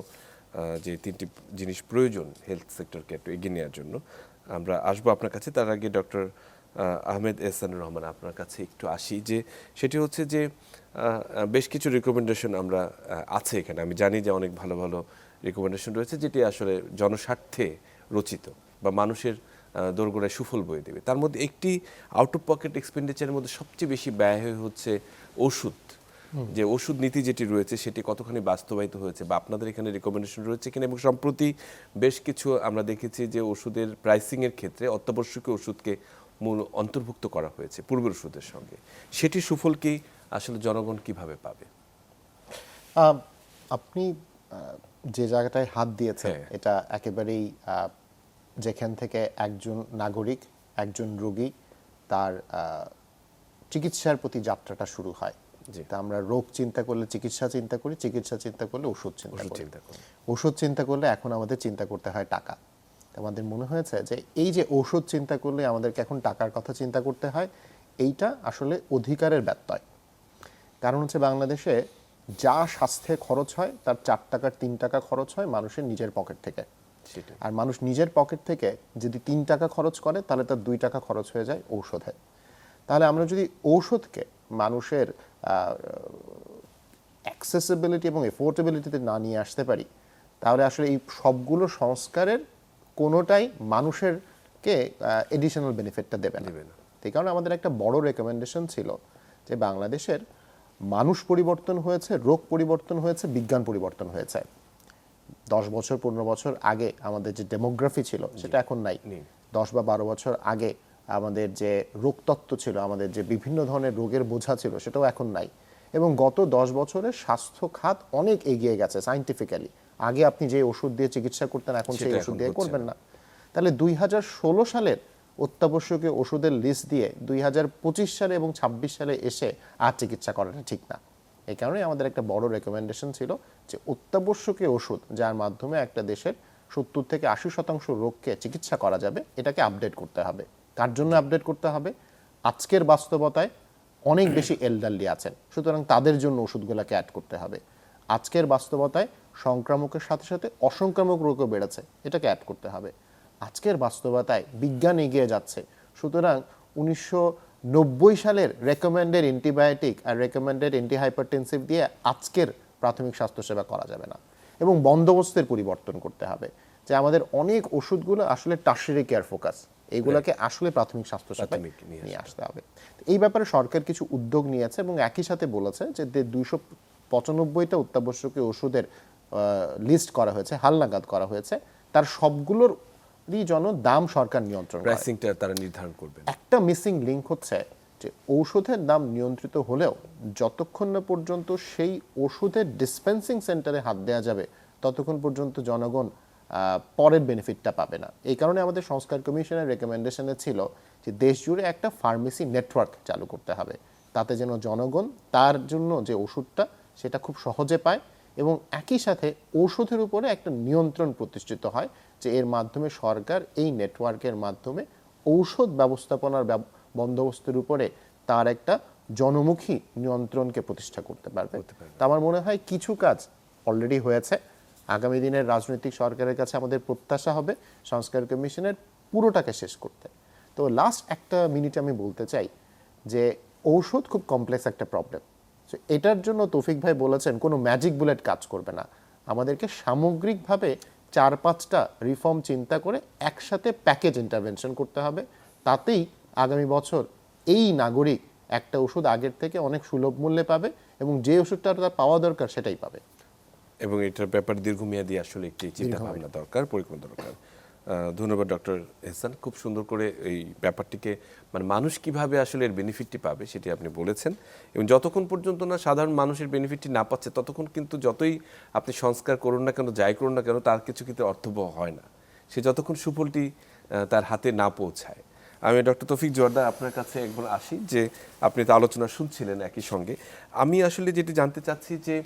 যে তিনটি জিনিস প্রয়োজন হেলথ সেক্টরকে একটু এগিয়ে নেওয়ার জন্য। আমরা আসবো আপনার কাছে, তার আগে ডক্টর আহমেদ এহসানুর রহমান আপনার কাছে একটু আসি, যে সেটি হচ্ছে যে বেশ কিছু রিকমেন্ডেশন আমরা আছে এখানে, আমি জানি যে অনেক ভালো ভালো রিকমেন্ডেশন রয়েছে যেটি আসলে জনস্বার্থে রচিত বা মানুষের দোরগোড়ায় সুফল বয়ে দেবে। তার মধ্যে একটি আউট অফ পকেট এক্সপেন্ডিচারের মধ্যে সবচেয়ে বেশি ব্যয় হচ্ছে ওষুধ। যে ওষুধ নীতি যেটি রয়েছে সেটি কতখানি বাস্তবায়িত হয়েছে বা আপনাদের এখানে রিকমেন্ডেশন রয়েছে কিনা, এবং সম্প্রতি বেশ কিছু আমরা দেখেছি যে ওষুধের প্রাইসিংয়ের ক্ষেত্রে অত্যাবশ্যকীয় ওষুধকে মূল অন্তর্ভুক্ত করা হয়েছে পূর্বের ওষুধের সঙ্গে, সেটি সুফল কি আসলে জনগণ কিভাবে পাবে? আপনি যে জায়গাটায় হাত দিয়েছেন এটা একেবারেই যেখান থেকে একজন নাগরিক, একজন রোগী তার চিকিৎসার প্রতি যাত্রাটা শুরু হয়। তা আমরা রোগ চিন্তা করলে চিকিৎসা চিন্তা করি, চিকিৎসা চিন্তা করলে ওষুধ চিন্তা করি, ওষুধ চিন্তা করলে এখন আমাদের চিন্তা করতে হয় টাকা। আমাদের মনে হয়েছে যে এই যে ওষুধ চিন্তা করলে আমাদেরকে এখন টাকার কথা চিন্তা করতে হয়, এইটা আসলে অধিকারের ব্যত্যয়। কারণ হচ্ছে বাংলাদেশে যা স্বাস্থ্যে খরচ হয় তার 4 টাকার 3 টাকা খরচ হয় মানুষের নিজের পকেট থেকে। আর মানুষ নিজের পকেট থেকে যদি 3 টাকা খরচ করে তাহলে তার 2 টাকা খরচ হয়ে যায় ঔষধে। তাহলে আমরা যদি ঔষধকে মানুষের অ্যাক্সেসিবিলিটি এবং এফোর্ডেবিলিটিতে না নিয়ে আসতে পারি, তাহলে আসলে এই সবগুলো সংস্কারের কোনোটাই মানুষেরকে এডিশনাল বেনিফিটটা দেবে না। এই কারণে আমাদের একটা বড় রেকমেন্ডেশন ছিল যে বাংলাদেশের মানুষ পরিবর্তন হয়েছে, রোগ পরিবর্তন হয়েছে, বিজ্ঞান পরিবর্তন হয়েছে। 10 বছর 15 বছর আগে আমাদের যে ডেমোগ্রাফি ছিল সেটা এখন নাই। 10 বা 12 বছর আগে আমাদের যে রোগতত্ত্ব ছিল, আমাদের যে বিভিন্ন ধরনের রোগের বোঝা ছিল, সেটাও এখন নাই। এবং গত 10 বছরে স্বাস্থ্য খাত অনেক এগিয়ে গেছে সায়েন্টিফিক্যালি। আগে আপনি যে ওষুধ দিয়ে চিকিৎসা করতেন এখন সেই ওষুধ দিয়ে করবেন না। তাহলে 2016 সালের অত্যাবশ্যকীয় ওষুধের লিস্ট দিয়ে 2025 সালে এবং 26 সালে এসে আর চিকিৎসা করাটা ঠিক না। এই কারণে আমাদের একটা বড় রেকমেন্ডেশন ছিল যে অত্যাবশ্যকীয় ওষুধ যার মাধ্যমে একটা দেশের 70 থেকে 80% রোগকে চিকিৎসা করা যাবে, এটাকে আপডেট করতে হবে। কার জন্য আপডেট করতে হবে? আজকের বাস্তবতায় অনেক বেশি এলডারলি আছেন, সুতরাং তাদের জন্য ওষুধগুলোকে অ্যাড করতে হবে। আজকের বাস্তবতায় সংক্রামকের সাথে সাথে অসংক্রামক রোগও বেড়েছে, এটাকে অ্যাড করতে হবে। আজকের বাস্তবতায় বিজ্ঞান এগিয়ে যাচ্ছে, সুতরাং 1990 সালের রেকমেন্ডেড অ্যান্টিবায়োটিক আর রেকমেন্ডেড অ্যান্টিহাইপারটেনসিভ দিয়ে আজকের প্রাথমিক স্বাস্থ্যসেবা করা যাবে না। এবং বন্দোবস্তের পরিবর্তন করতে হবে, যে আমাদের অনেক ওষুধগুলো আসলে টার্সিয়ারি কেয়ার ফোকাস, এইগুলোকে আসলে প্রাথমিক স্বাস্থ্যসেবায় নিয়ে আসতে হবে। এই ব্যাপারে সরকার কিছু উদ্যোগ নিয়েছে এবং একই সাথে বলেছে যে 295টা অত্যাবশ্যকীয় ওষুধের লিস্ট করা হয়েছে, হালনাগাদ করা হয়েছে, তার সবগুলোর যেন দাম সরকার নিয়ন্ত্রণ করে, প্রাইসিংটা তারা নির্ধারণ করবে। একটা মিসিং লিংক হচ্ছে যে ঔষধের দাম নিয়ন্ত্রিত হলেও যতক্ষণ না পর্যন্ত সেই ওষুধের ডিসপেন্সিং সেন্টারে হাত দেওয়া যাবে ততক্ষণ পর্যন্ত জনগণ পরের বেনিফিটটা পাবে না। এই কারণে আমাদের সংস্কার কমিশনের রেকমেন্ডেশনে ছিল যে দেশ জুড়ে একটা ফার্মেসি নেটওয়ার্ক চালু করতে হবে, তাতে যেন জনগণ তার জন্য যে ওষুধটা সেটা খুব সহজে পায়, এবং একই সাথে ঔষধের উপরে একটা নিয়ন্ত্রণ প্রতিষ্ঠিত হয়, যে এর মাধ্যমে সরকার এই নেটওয়ার্কের মাধ্যমে ঔষধ ব্যবস্থাপনার বন্দোবস্তের উপরে তার একটা জনমুখী নিয়ন্ত্রণকে প্রতিষ্ঠা করতে পারবে। তা আমার মনে হয় কিছু কাজ অলরেডি হয়েছে। আগামী দিনের রাজনৈতিক সরকারের কাছে আমাদের প্রত্যাশা হবে সংস্কার কমিশনের পুরোটাকে শেষ করতে। তো লাস্ট একটা মিনিট আমি বলতে চাই যে ঔষধ খুব কমপ্লেক্স একটা প্রবলেম। এটার জন্য তৌফিক ভাই বলেছেন কোনো ম্যাজিক বুলেট কাজ করবে না, আমাদেরকে সামগ্রিকভাবে 4-5টা রিফর্ম চিন্তা করে একসাথে প্যাকেজ ইন্টারভেনশন করতে হবে। তাতেই আগামী বছর এই নাগরিক একটা ওষুধ আগের থেকে অনেক সুলভ মূল্যে পাবে এবং যে ওষুধটা তার পাওয়া দরকার সেটাই পাবে। এবং এটার ব্যাপারে দীর্ঘমেয়াদী আসলে একটি চিন্তা ভাবনা দরকার, পরিকল্পনা দরকার। ধন্যবাদ ডক্টর এহসান, খুব সুন্দর করে এই ব্যাপারটিকে মানে মানুষ কিভাবে আসলে এর বেনিফিটটি পাবে সেটি আপনি বলেছেন। এবং যতক্ষণ পর্যন্ত না সাধারণ মানুষের বেনিফিটটি না পাচ্ছে ততক্ষণ কিন্তু যতই আপনি সংস্কার করুন না কেন, যাই করুন না কেন, তার কিছু কিন্তু অর্থবহ হয় না, সে যতক্ষণ সুফলটি তার হাতে না পৌঁছায়। আমি ডক্টর তৌফিক জোয়ার্দ্দার আপনার কাছে একবার আসি, যে আপনি তো আলোচনা শুনছিলেন একই সঙ্গে। আমি আসলে যেটি জানতে চাচ্ছি যে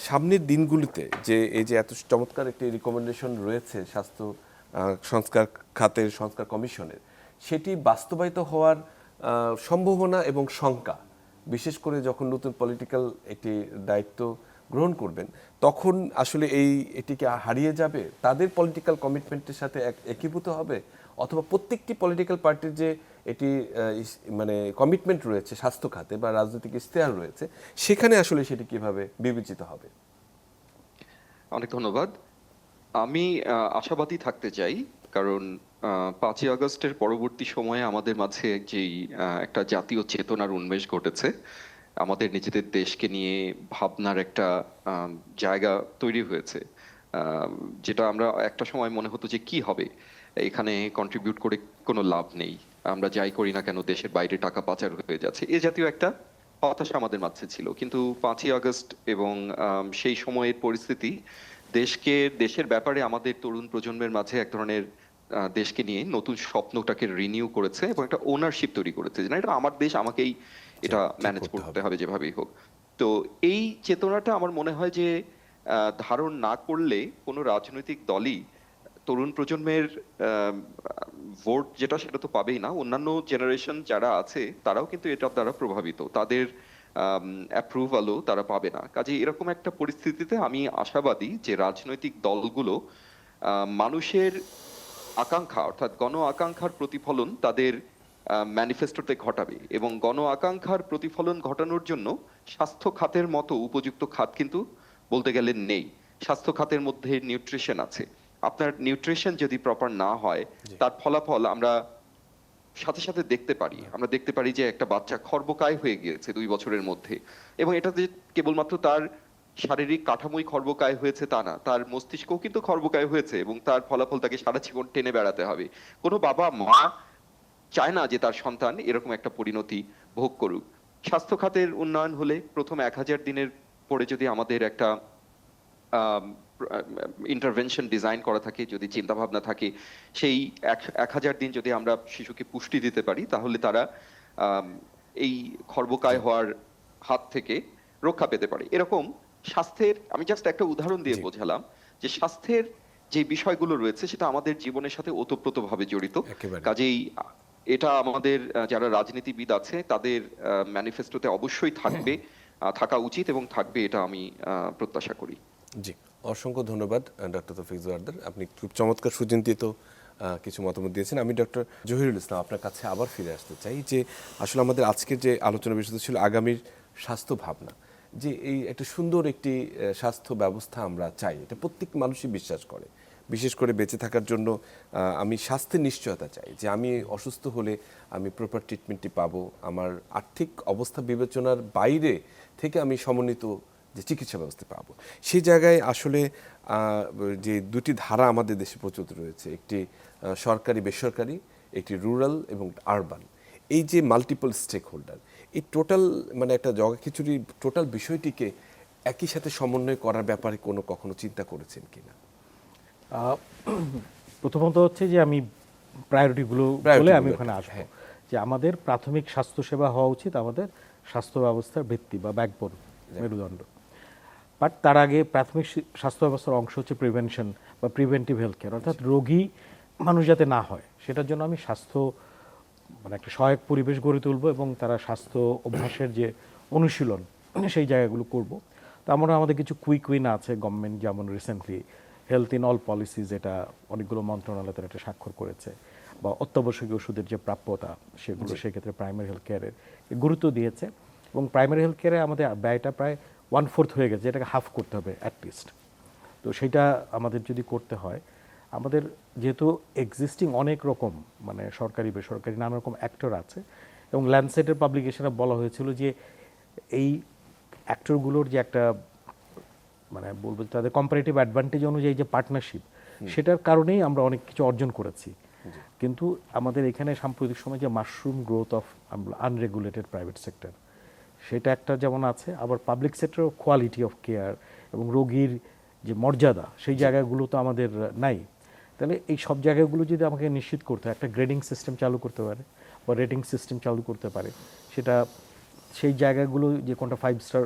সামনের দিনগুলিতে যে এই যে এত চমৎকার একটি রিকমেন্ডেশন রয়েছে স্বাস্থ্য সংস্কার খাতের সংস্কার কমিশনের, সেটি বাস্তবায়িত হওয়ার সম্ভাবনা এবং শঙ্কা, বিশেষ করে যখন নতুন পলিটিক্যাল একটি দায়িত্ব গ্রহণ করবেন, তখন আসলে এটিকে হারিয়ে যাবে, তাদের পলিটিক্যাল কমিটমেন্টের সাথে একীভূত হবে, অথবা প্রত্যেকটি পলিটিক্যাল পার্টির যে এটি মানে কমিটমেন্ট রয়েছে স্বাস্থ্য খাতে বা রাজনৈতিক ইশতেহার রয়েছে, সেখানে আসলে সেটি কিভাবে বিবেচিত হবে? অনেক ধন্যবাদ। আমি আশাবাদী থাকতে চাই, কারণ 5ই আগস্টের পরবর্তী সময়ে আমাদের মাঝে যেই একটা জাতীয় চেতনার উন্মেষ ঘটেছে, আমাদের নিজেদের দেশকে নিয়ে ভাবনার একটা জায়গা তৈরি হয়েছে, যেটা আমরা একটা সময় মনে হতো যে কি হবে, এখানে কন্ট্রিবিউট করে কোনো লাভ নেই, আমরা যাই করি না কেন দেশের বাইরে টাকা পাচার হয়ে যাচ্ছে, এ জাতীয় একটা হতাশা আমাদের মাঝে ছিল। কিন্তু 5ই আগস্ট এবং সেই সময়ের পরিস্থিতি দেশের ব্যাপারে আমাদের তরুণ প্রজন্মের মাঝে এক ধরনের দেশকে নিয়ে নতুন স্বপ্নটাকে রিনিউ করেছে এবং একটা ওনারশিপ তৈরি করেছে, যে না, এটা আমার দেশ, আমাকেই এটা ম্যানেজ করতে হবে যেভাবেই হোক। তো এই চেতনাটা আমার মনে হয় যে ধারণ না করলে কোনো রাজনৈতিক দলই তরুণ প্রজন্মের ভোট যেটা সেটা তো পাবেই না, অন্যান্য জেনারেশন যারা আছে তারাও কিন্তু এটার দ্বারা প্রভাবিত, তাদের অ্যাপ্রুভালও তারা পাবে না। কাজে এরকম একটা পরিস্থিতিতে আমি আশাবাদী যে রাজনৈতিক দলগুলো মানুষের আকাঙ্ক্ষা অর্থাৎ গণ আকাঙ্ক্ষার প্রতিফলন তাদের ম্যানিফেস্টোতে ঘটাবে, এবং গণ আকাঙ্ক্ষার প্রতিফলন ঘটানোর জন্য স্বাস্থ্য খাতের মতো উপযুক্ত খাত কিন্তু বলতে গেলে নেই। স্বাস্থ্য খাতের মধ্যে নিউট্রিশন আছে, আপনার নিউট্রিশন যদি প্রপার না হয় তার ফলাফল আমরা সাথে সাথে দেখতে পারি যে একটা বাচ্চা খর্বকায় হয়ে গিয়েছে 2 বছরের মধ্যে, এবং এটা যে কেবলমাত্র তার শারীরিক কাঠামোই খর্বকায় হয়েছে তা না, তার মস্তিষ্কও কিন্তু খর্বকায় হয়েছে, এবং তার ফলাফল তাকে সারা জীবন টেনে বেড়াতে হবে। কোনো বাবা মা চায় না যে তার সন্তান এরকম একটা পরিণতি ভোগ করুক। স্বাস্থ্য খাতের উন্নয়ন হলে প্রথম 1000 দিনের পরে যদি আমাদের একটা ইন্টারভেনশন ডিজাইন করা থাকে, যদি চিন্তা ভাবনা থাকে, সেই 1000 দিন যদি আমরা শিশুকে পুষ্টি দিতে পারি, তাহলে তারা এই খর্বকায় হওয়ার হাত থেকে রক্ষা পেতে পারে। এরকম স্বাস্থ্যের, আমি জাস্ট একটা উদাহরণ দিয়ে বোঝালাম যে স্বাস্থ্যের যে বিষয়গুলো রয়েছে সেটা আমাদের জীবনের সাথে ওতপ্রোতভাবে জড়িত। একেবারে। কাজেই এটা আমাদের যারা রাজনীতিবিদ আছে তাদের ম্যানিফেস্টোতে অবশ্যই থাকবে, থাকা উচিত এবং থাকবে, এটা আমি প্রত্যাশা করি। জি, অসংখ্য ধন্যবাদ ডক্টর তৌফিক জোয়ারদার, আপনি খুব চমৎকার সুচিন্তিত কিছু মতামত দিয়েছেন। আমি ডক্টর জহিরুল ইসলাম আপনার কাছে আবার ফিরে আসতে চাই যে আসলে আমাদের আজকের যে আলোচনা বিষয় ছিল আগামীর স্বাস্থ্য ভাবনা, যে এই একটা সুন্দর একটি স্বাস্থ্য ব্যবস্থা আমরা চাই, এটা প্রত্যেক মানুষই বিশ্বাস করে। বিশেষ করে বেঁচে থাকার জন্য আমি স্বাস্থ্যের নিশ্চয়তা চাই, যে আমি অসুস্থ হলে আমি প্রপার ট্রিটমেন্টটি পাবো, আমার আর্থিক অবস্থা বিবেচনার বাইরে থেকে আমি সমন্বিত যে চিকিৎসা ব্যবস্থা পাবো। সেই জায়গায় আসলে যে দুটি ধারা আমাদের দেশে প্রচলিত রয়েছে, একটি সরকারি বেসরকারি, একটি রুরাল এবং আরবান, এই যে মাল্টিপল স্টেক হোল্ডার, এই টোটাল মানে একটা জগা খিচুড়ি টোটাল বিষয়টিকে একই সাথে সমন্বয় করার ব্যাপারে কখনো চিন্তা করেছেন কিনা? প্রথমত হচ্ছে যে আমি প্রায়োরিটিগুলো বলে আমি ওখানে আসবো, যে আমাদের প্রাথমিক স্বাস্থ্যসেবা হওয়া উচিত আমাদের স্বাস্থ্য ব্যবস্থার ভিত্তি বা ব্যাকবোন, মেরুদণ্ড। বাট তার আগে প্রাথমিক স্বাস্থ্য ব্যবস্থার অংশ হচ্ছে প্রিভেনশন বা প্রিভেন্টিভ হেলথ কেয়ার, অর্থাৎ রোগী মানুষ যাতে না হয় সেটার জন্য আমি স্বাস্থ্য মানে একটা সহায়ক পরিবেশ গড়ে তুলবো, এবং তারা স্বাস্থ্য অভ্যাসের যে অনুশীলন সেই জায়গাগুলো করব। তো আমাদের কিছু কুইক উইন আছে গভর্নমেন্ট, যেমন recently health in all policies, এটা অনেকগুলো মন্ত্রণালয় তারা এটা স্বাক্ষর করেছে, বা অত্যাবশ্যকীয় ওষুধের যে প্রাপ্যতা সেগুলো সেক্ষেত্রে প্রাইমারি হেলথ কেয়ারের গুরুত্ব দিয়েছে, এবং প্রাইমারি হেলথ কেয়ারে আমাদের ব্যয়টা প্রায় 1/4 হয়ে গেছে, যেটাকে হাফ করতে হবে অ্যাটলিস্ট। তো সেটা আমাদের যদি করতে হয়, আমাদের যেহেতু এক্সিস্টিং অনেক রকম মানে সরকারি বেসরকারি নানা রকম অ্যাক্টর আছে, এবং ল্যান্ডসেটের পাবলিকেশনে বলা হয়েছিল যে এই অ্যাক্টরগুলোর যে একটা মানে বলবো তাদের কম্পারেটিভ অ্যাডভান্টেজ অনুযায়ী যে পার্টনারশিপ, সেটার কারণেই আমরা অনেক কিছু অর্জন করেছি। কিন্তু আমাদের এখানে সাম্প্রতিক সময় যে mushroom growth of unregulated private sector, সেটা একটা যেমন আছে, আবার পাবলিক সেক্টরেও কোয়ালিটি অফ কেয়ার এবং রোগীর যে মর্যাদা সেই জায়গাগুলো তো আমাদের নাই। তাহলে এই সব জায়গাগুলো যদি আমাকে নিশ্চিত করতে হয়, একটা গ্রেডিং সিস্টেম চালু করতে পারে বা রেটিং সিস্টেম চালু করতে পারে, সেটা সেই জায়গাগুলো যে কোনটা 5 স্টার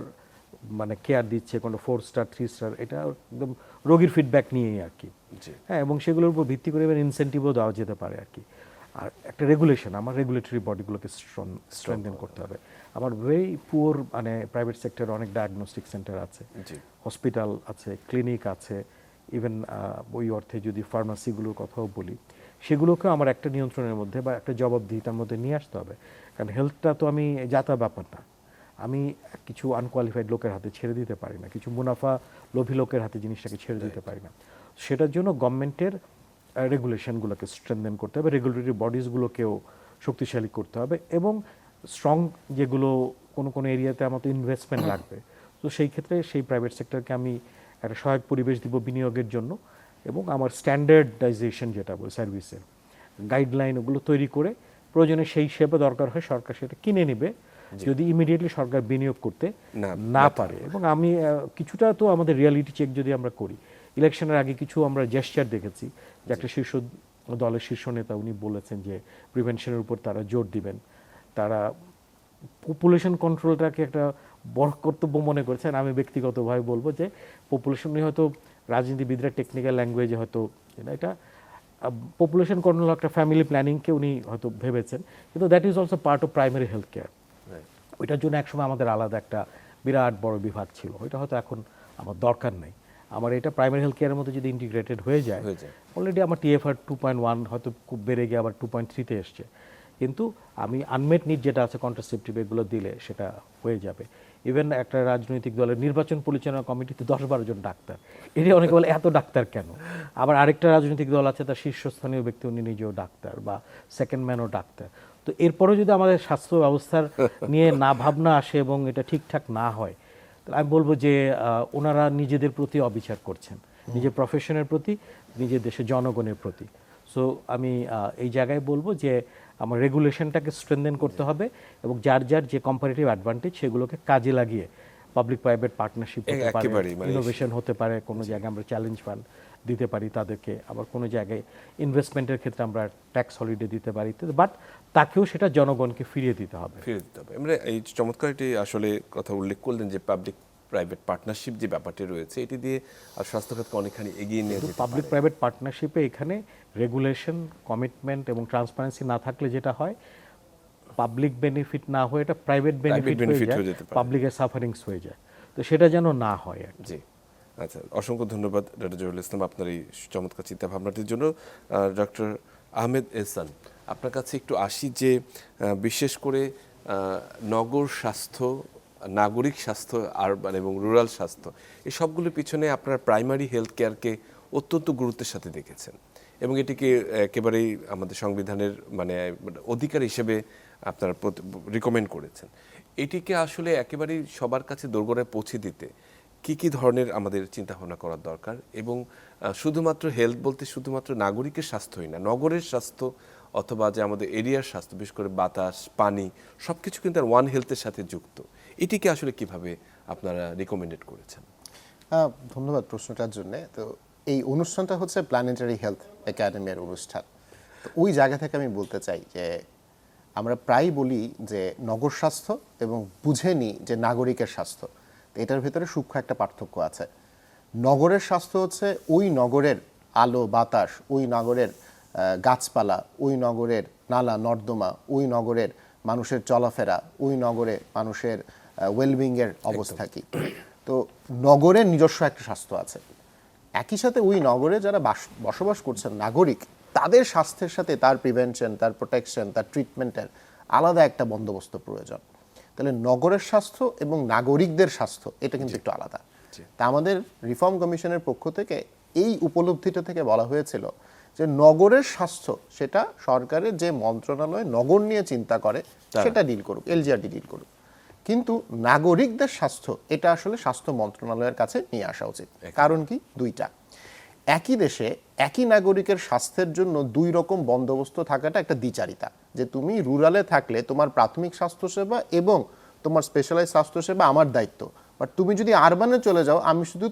মানে কেয়ার দিচ্ছে, কোনো 4 স্টার 3 স্টার, এটা একদম রোগীর ফিডব্যাক নিয়েই আর কি। জি। হ্যাঁ, এবং সেগুলোর উপর ভিত্তি করে এবার ইনসেন্টিভও দেওয়া যেতে পারে আর কি। আর একটা রেগুলেশন, আমার রেগুলেটরি বডিগুলোকে স্ট্রেংথেন করতে হবে। আমার ভেরি পুয়ার মানে প্রাইভেট সেক্টরে অনেক ডায়াগনস্টিক সেন্টার আছে, জি। হসপিটাল আছে, ক্লিনিক আছে, ইভেন ওই অর্থে যদি ফার্মাসিগুলোর কথাও বলি, সেগুলোকেও আমার একটা নিয়ন্ত্রণের মধ্যে বা একটা জবাবদিহিতার মধ্যে নিয়ে আসতে হবে। কারণ হেলথটা তো আমি যাতা ব্যাপার না, আমি কিছু আনকোয়ালিফাইড লোকের হাতে ছেড়ে দিতে পারি না, কিছু মুনাফা লোভী লোকের হাতে জিনিসটাকে ছেড়ে দিতে পারি না। সেটার জন্য গভর্নমেন্টের রেগুলেশনগুলোকে স্ট্রেনথেন করতে হবে, রেগুলেটরি বডিজগুলোকেও শক্তিশালী করতে হবে, এবং স্ট্রং যেগুলো কোনো কোনো এরিয়াতে আমার তো ইনভেস্টমেন্ট লাগবে, তো সেই ক্ষেত্রে সেই প্রাইভেট সেক্টরকে আমি একটা সহায়ক পরিবেশ দিব বিনিয়োগের জন্য, এবং আমার স্ট্যান্ডার্ডাইজেশন যেটা বলে সার্ভিসের গাইডলাইন ওগুলো তৈরি করে প্রয়োজনে সেই সেবা দরকার হয় সরকার সেটা কিনে নেবে, যদি ইমিডিয়েটলি সরকার বিনিয়োগ করতে না পারে। এবং আমি কিছুটা তো আমাদের রিয়ালিটি চেক যদি আমরা করি, ইলেকশনের আগে কিছু আমরা জেস্চার দেখেছি যে একটা শীর্ষ দলের শীর্ষ নেতা উনি বলেছেন যে প্রিভেনশনের উপর তারা জোর দিবেন, তারা পপুলেশন কন্ট্রোলটাকে একটা বড় কর্তব্য মনে করছেন। আমি ব্যক্তিগতভাবে বলবো যে পপুলেশন নিয়ে হয়তো রাজনীতিবিদরা টেকনিক্যাল ল্যাঙ্গুয়েজে হয়তো এটা পপুলেশন কন্ট্রোল একটা ফ্যামিলি প্ল্যানিংকে উনি হয়তো ভেবেছেন, কিন্তু that is also part of primary health care. ওইটার জন্য একসময় আমাদের আলাদা একটা বিরাট বড় বিভাগ ছিল, ওইটা হয়তো এখন আমার দরকার নেই। আমার এটা প্রাইমারি হেলথ কেয়ারের মধ্যে যদি ইন্টিগ্রেটেড হয়ে যায়, অলরেডি আমার TFR 2.1 হয়তো খুব বেড়ে গিয়ে আবার 2.3-তে এসছে, কিন্তু আমি আনমেট নিড যেটা আছে কন্ট্রাসেপটিভ এগুলো দিলে সেটা হয়ে যাবে। ইভেন একটা রাজনৈতিক দলের নির্বাচন পরিচালনা কমিটিতে 10-12 জন ডাক্তার, এটি অনেকে বলে এত ডাক্তার কেন? আবার আরেকটা রাজনৈতিক দল আছে তার শীর্ষস্থানীয় ব্যক্তি উনি নিজেও ডাক্তার বা সেকেন্ড ম্যানও ডাক্তার। তো এরপরেও যদি আমাদের স্বাস্থ্য ব্যবস্থার নিয়ে না ভাবনা আসে এবং এটা ঠিকঠাক না হয়, তাহলে আমি বলবো যে ওনারা নিজেদের প্রতি অবিচার করছেন, নিজের প্রফেশনের প্রতি, নিজের দেশের জনগণের প্রতি। সো আমি এই জায়গায় বলবো যে আমার রেগুলেশনটাকে স্ট্রেনথেন করতে হবে, এবং যার যার যে কম্পারেটিভ অ্যাডভান্টেজ সেগুলোকে কাজে লাগিয়ে পাবলিক প্রাইভেট পার্টনারশিপ হতে পারে, ইনোভেশন হতে পারে, কোনো জায়গায় আমরা চ্যালেঞ্জ ফান্ড দিতে পারি তাদেরকে, আবার কোনো জায়গায় ইনভেস্টমেন্টের ক্ষেত্রে আমরা ট্যাক্স হলিডে দিতে পারি, বাট তাকেও সেটা জনগণকে ফিরিয়ে দিতে হবে। আমরা এই চমৎকার একটি আসলে কথা উল্লেখ করলেন যে পাবলিক প্রাইভেট পার্টনারশিপ যে ব্যাপারটি রয়েছে, এটি দিয়ে আর স্বাস্থ্য খাতকে অনেকখানি এগিয়ে নিয়ে যেতে পারে। পাবলিক প্রাইভেট পার্টনারশিপে এখানে রেগুলেশন, কমিটমেন্ট এবং ট্রান্সপারেন্সি না থাকলে যেটা হয়, পাবলিক বেনিফিট না হয়ে এটা প্রাইভেট বেনিফিট হয়ে যায়, পাবলিকের সাফারিংস হয়ে যায়, তো সেটা যেন না হয় আর কি। জি, আচ্ছা, অসংখ্য ধন্যবাদ ডক্টর জহিরুল ইসলাম আপনার এই চমৎকার চিন্তা ভাবনাটির জন্য। ডক্টর আহমেদ এহসান, আপনার কাছে একটু আসি যে বিশেষ করে নগর স্বাস্থ্য, নাগরিক স্বাস্থ্য, আরবান এবং রুরাল স্বাস্থ্য, এই সবগুলোর পিছনে আপনার প্রাইমারি হেলথ কেয়ারকে অত্যন্ত গুরুত্বের সাথে দেখেছেন, এবং এটিকে একেবারেই আমাদের সংবিধানের মানে অধিকার হিসেবে আপনারা রিকমেন্ড করেছেন। এটিকে আসলে একেবারেই সবার কাছে দোরগোড়ায় পৌঁছে দিতে কি কি ধরনের আমাদের চিন্তা ভাবনা করার দরকার, এবং শুধুমাত্র হেলথ বলতে শুধুমাত্র নাগরিকের স্বাস্থ্যই না, নগরের স্বাস্থ্য অথবা যে আমাদের এরিয়ার স্বাস্থ্য, বিশেষ করে বাতাস, পানি, সব কিছু কিন্তু আর ওয়ান হেলথের সাথে যুক্ত। এটিকে আসলে কিভাবে আপনারা রিকমেন্ডেড করেছেন? ধন্যবাদ প্রশ্নটার জন্য। তো এই অনুষ্ঠানটা হচ্ছে প্ল্যানেটারি হেলথ একাডেমির অনুষ্ঠান। তো ওই জায়গা থেকে আমি বলতে চাই যে আমরা প্রায় বলি যে নগর স্বাস্থ্য এবং বুঝে নিই যে নাগরিকের স্বাস্থ্য, তো এটার ভেতরে সূক্ষ্ম একটা পার্থক্য আছে। নগরের স্বাস্থ্য হচ্ছে ওই নগরের আলো বাতাস, ওই নগরের গাছপালা, ওই নগরের নালা নর্দমা, ওই নগরের মানুষের চলাফেরা, ওই নগরে মানুষের ওয়েলবিংয়ের অবস্থা কী। তো নগরের নিজস্ব একটা স্বাস্থ্য আছে, একই সাথে ওই নগরে যারা বসবাস করছেন নাগরিক, তাদের স্বাস্থ্যের সাথে তার প্রিভেনশন, তার প্রোটেকশন, তার ট্রিটমেন্টের আলাদা একটা বন্দোবস্ত প্রয়োজন। তাহলে নগরের স্বাস্থ্য এবং নাগরিকদের স্বাস্থ্য এটা কিন্তু একটু আলাদা। তা আমাদের রিফর্ম কমিশনের পক্ষ থেকে এই উপলব্ধিটা থেকে বলা হয়েছিল যে নগরের স্বাস্থ্য সেটা সরকারের যে মন্ত্রণালয় নগর নিয়ে চিন্তা করে সেটা ডিল করুক, LGRD ডিল করুক, কিন্তু নাগরিকদের স্বাস্থ্য এটা আসলে স্বাস্থ্য মন্ত্রণালয়ের কাছে নিয়ে আসা উচিত। কারণ কি, দুইটা, একই দেশে একই নাগরিকের স্বাস্থ্যের জন্য দুই রকম বন্দোবস্ত থাকাটা একটা দ্বিচারিতা, যে তুমি রুরালে থাকলে তোমার প্রাথমিক স্বাস্থ্যসেবা এবং তোমার স্পেশালাইজ স্বাস্থ্যসেবা আমার দায়িত্ব, বাট তুমি যদি আরবানে চলে যাও আমি শুধু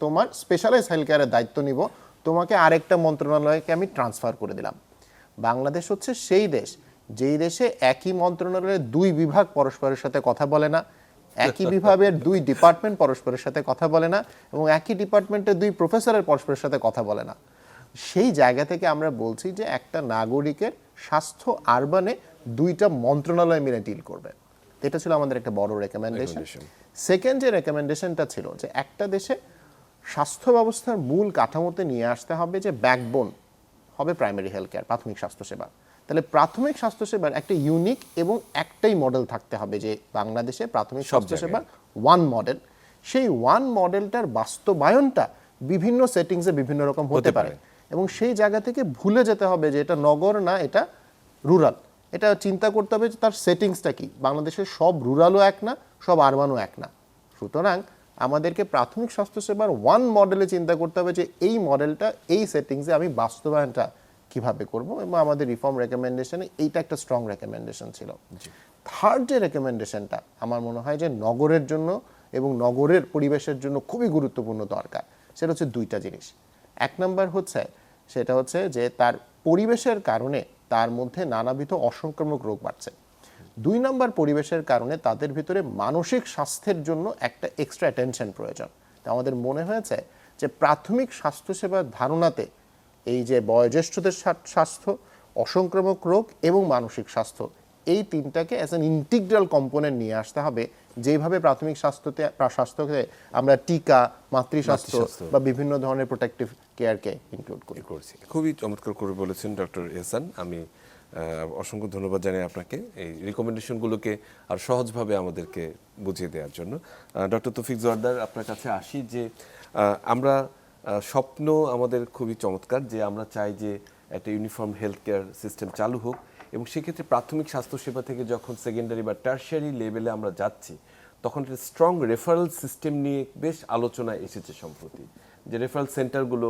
তোমার স্পেশালাইজ হেলথ কেয়ারের দায়িত্ব নিব, তোমাকে আরেকটা মন্ত্রণালয়কে আমি ট্রান্সফার করে দিলাম। বাংলাদেশ হচ্ছে সেই দেশ যেই দেশে একই মন্ত্রণালয়ের দুই বিভাগ পরস্পরের সাথে কথা বলে না, একই বিভাগের 2 ডিপার্টমেন্ট পরস্পরের সাথে কথা বলে না এবং একই ডিপার্টমেন্টের 2 প্রফেসরের পরস্পরের সাথে কথা বলে না। সেই জায়গা থেকে আমরা বলছি যে একটা নাগরিকের স্বাস্থ্য আরবানে 2টা মন্ত্রণালয় মিলে ডিল করবে। এটা ছিল আমাদের একটা বড় রেকমেন্ডেশন। সেকেন্ড যে রেকমেন্ডেশনটা ছিল যে একটা দেশে স্বাস্থ্য ব্যবস্থার মূল কাঠামোতে নিয়ে আসতে হবে যে ব্যাকবোন হবে প্রাইমারি হেলথ কেয়ার, প্রাথমিক স্বাস্থ্যসেবা। তাহলে প্রাথমিক স্বাস্থ্যসেবার একটা ইউনিক এবং একটাই মডেল থাকতে হবে, যে বাংলাদেশে প্রাথমিক স্বাস্থ্যসেবার ওয়ান মডেল। সেই ওয়ান মডেলটার বাস্তবায়নটা বিভিন্ন সেটিংসে বিভিন্ন রকম হতে পারে এবং সেই জায়গা থেকে ভুলে যেতে হবে যে এটা নগর না, এটা রুরাল। এটা চিন্তা করতে হবে যে তার সেটিংসটা কি। বাংলাদেশের সব রুরালও এক না, সব আরবানও এক না। সুতরাং আমাদেরকে প্রাথমিক স্বাস্থ্যসেবার ওয়ান মডেলে চিন্তা করতে হবে যে এই মডেলটা এই সেটিংসে আমি বাস্তবায়নটা কিভাবে করব, এবং আমাদের রিফর্ম রেকমেন্ডেশনে এইটা একটা স্ট্রং রেকমেন্ডেশন ছিল। থার্ড যে রেকমেন্ডেশনটা আমার মনে হয় যে নগরের জন্য এবং নগরের পরিবেশের জন্য খুবই গুরুত্বপূর্ণ দরকার, সেটা হচ্ছে 2টা জিনিস। এক নম্বর হচ্ছে সেটা হচ্ছে যে তার পরিবেশের কারণে তার মধ্যে নানাবিধ অসংক্রামক রোগ বাড়ছে। 2 নম্বর পরিবেশের কারণে তাদের ভিতরে মানসিক স্বাস্থ্যের জন্য একটা এক্সট্রা অ্যাটেনশন প্রয়োজন। তো আমাদের মনে হয়েছে যে প্রাথমিক স্বাস্থ্যসেবার ধারণাতে এই যে বয়োজ্যেষ্ঠদের স্বাস্থ্য, অসংক্রামক রোগ এবং মানসিক স্বাস্থ্য, এই 3টাকে অ্যাজ অ্যান ইন্টিগ্রাল কম্পোনেন্ট নিয়ে আসতে হবে, যেভাবে প্রাথমিক স্বাস্থ্যকে আমরা টিকা, মাতৃস্বাস্থ্য বা বিভিন্ন ধরনের প্রোটেক্টিভ কেয়ারকে ইনক্লুড করছি। খুবই চমৎকার করে বলেছেন ডক্টর এহসান। আমি অসংখ্য ধন্যবাদ জানাই আপনাকে এই রিকমেন্ডেশনগুলোকে আর সহজভাবে আমাদেরকে বুঝিয়ে দেওয়ার জন্য। ডক্টর তৌফিক জোয়ারদার, আপনার কাছে আসি যে আমরা স্বপ্ন আমাদের খুবই চমৎকার যে আমরা চাই যে একটা ইউনিফর্ম হেলথ কেয়ার সিস্টেম চালু হোক, এবং সেক্ষেত্রে প্রাথমিক স্বাস্থ্যসেবা থেকে যখন সেকেন্ডারি বা টারশিয়ারি লেভেলে আমরা যাচ্ছি তখন একটা স্ট্রং রেফারেল সিস্টেম নিয়ে বেশ আলোচনা এসেছে সম্প্রতি, যে রেফারেল সেন্টারগুলো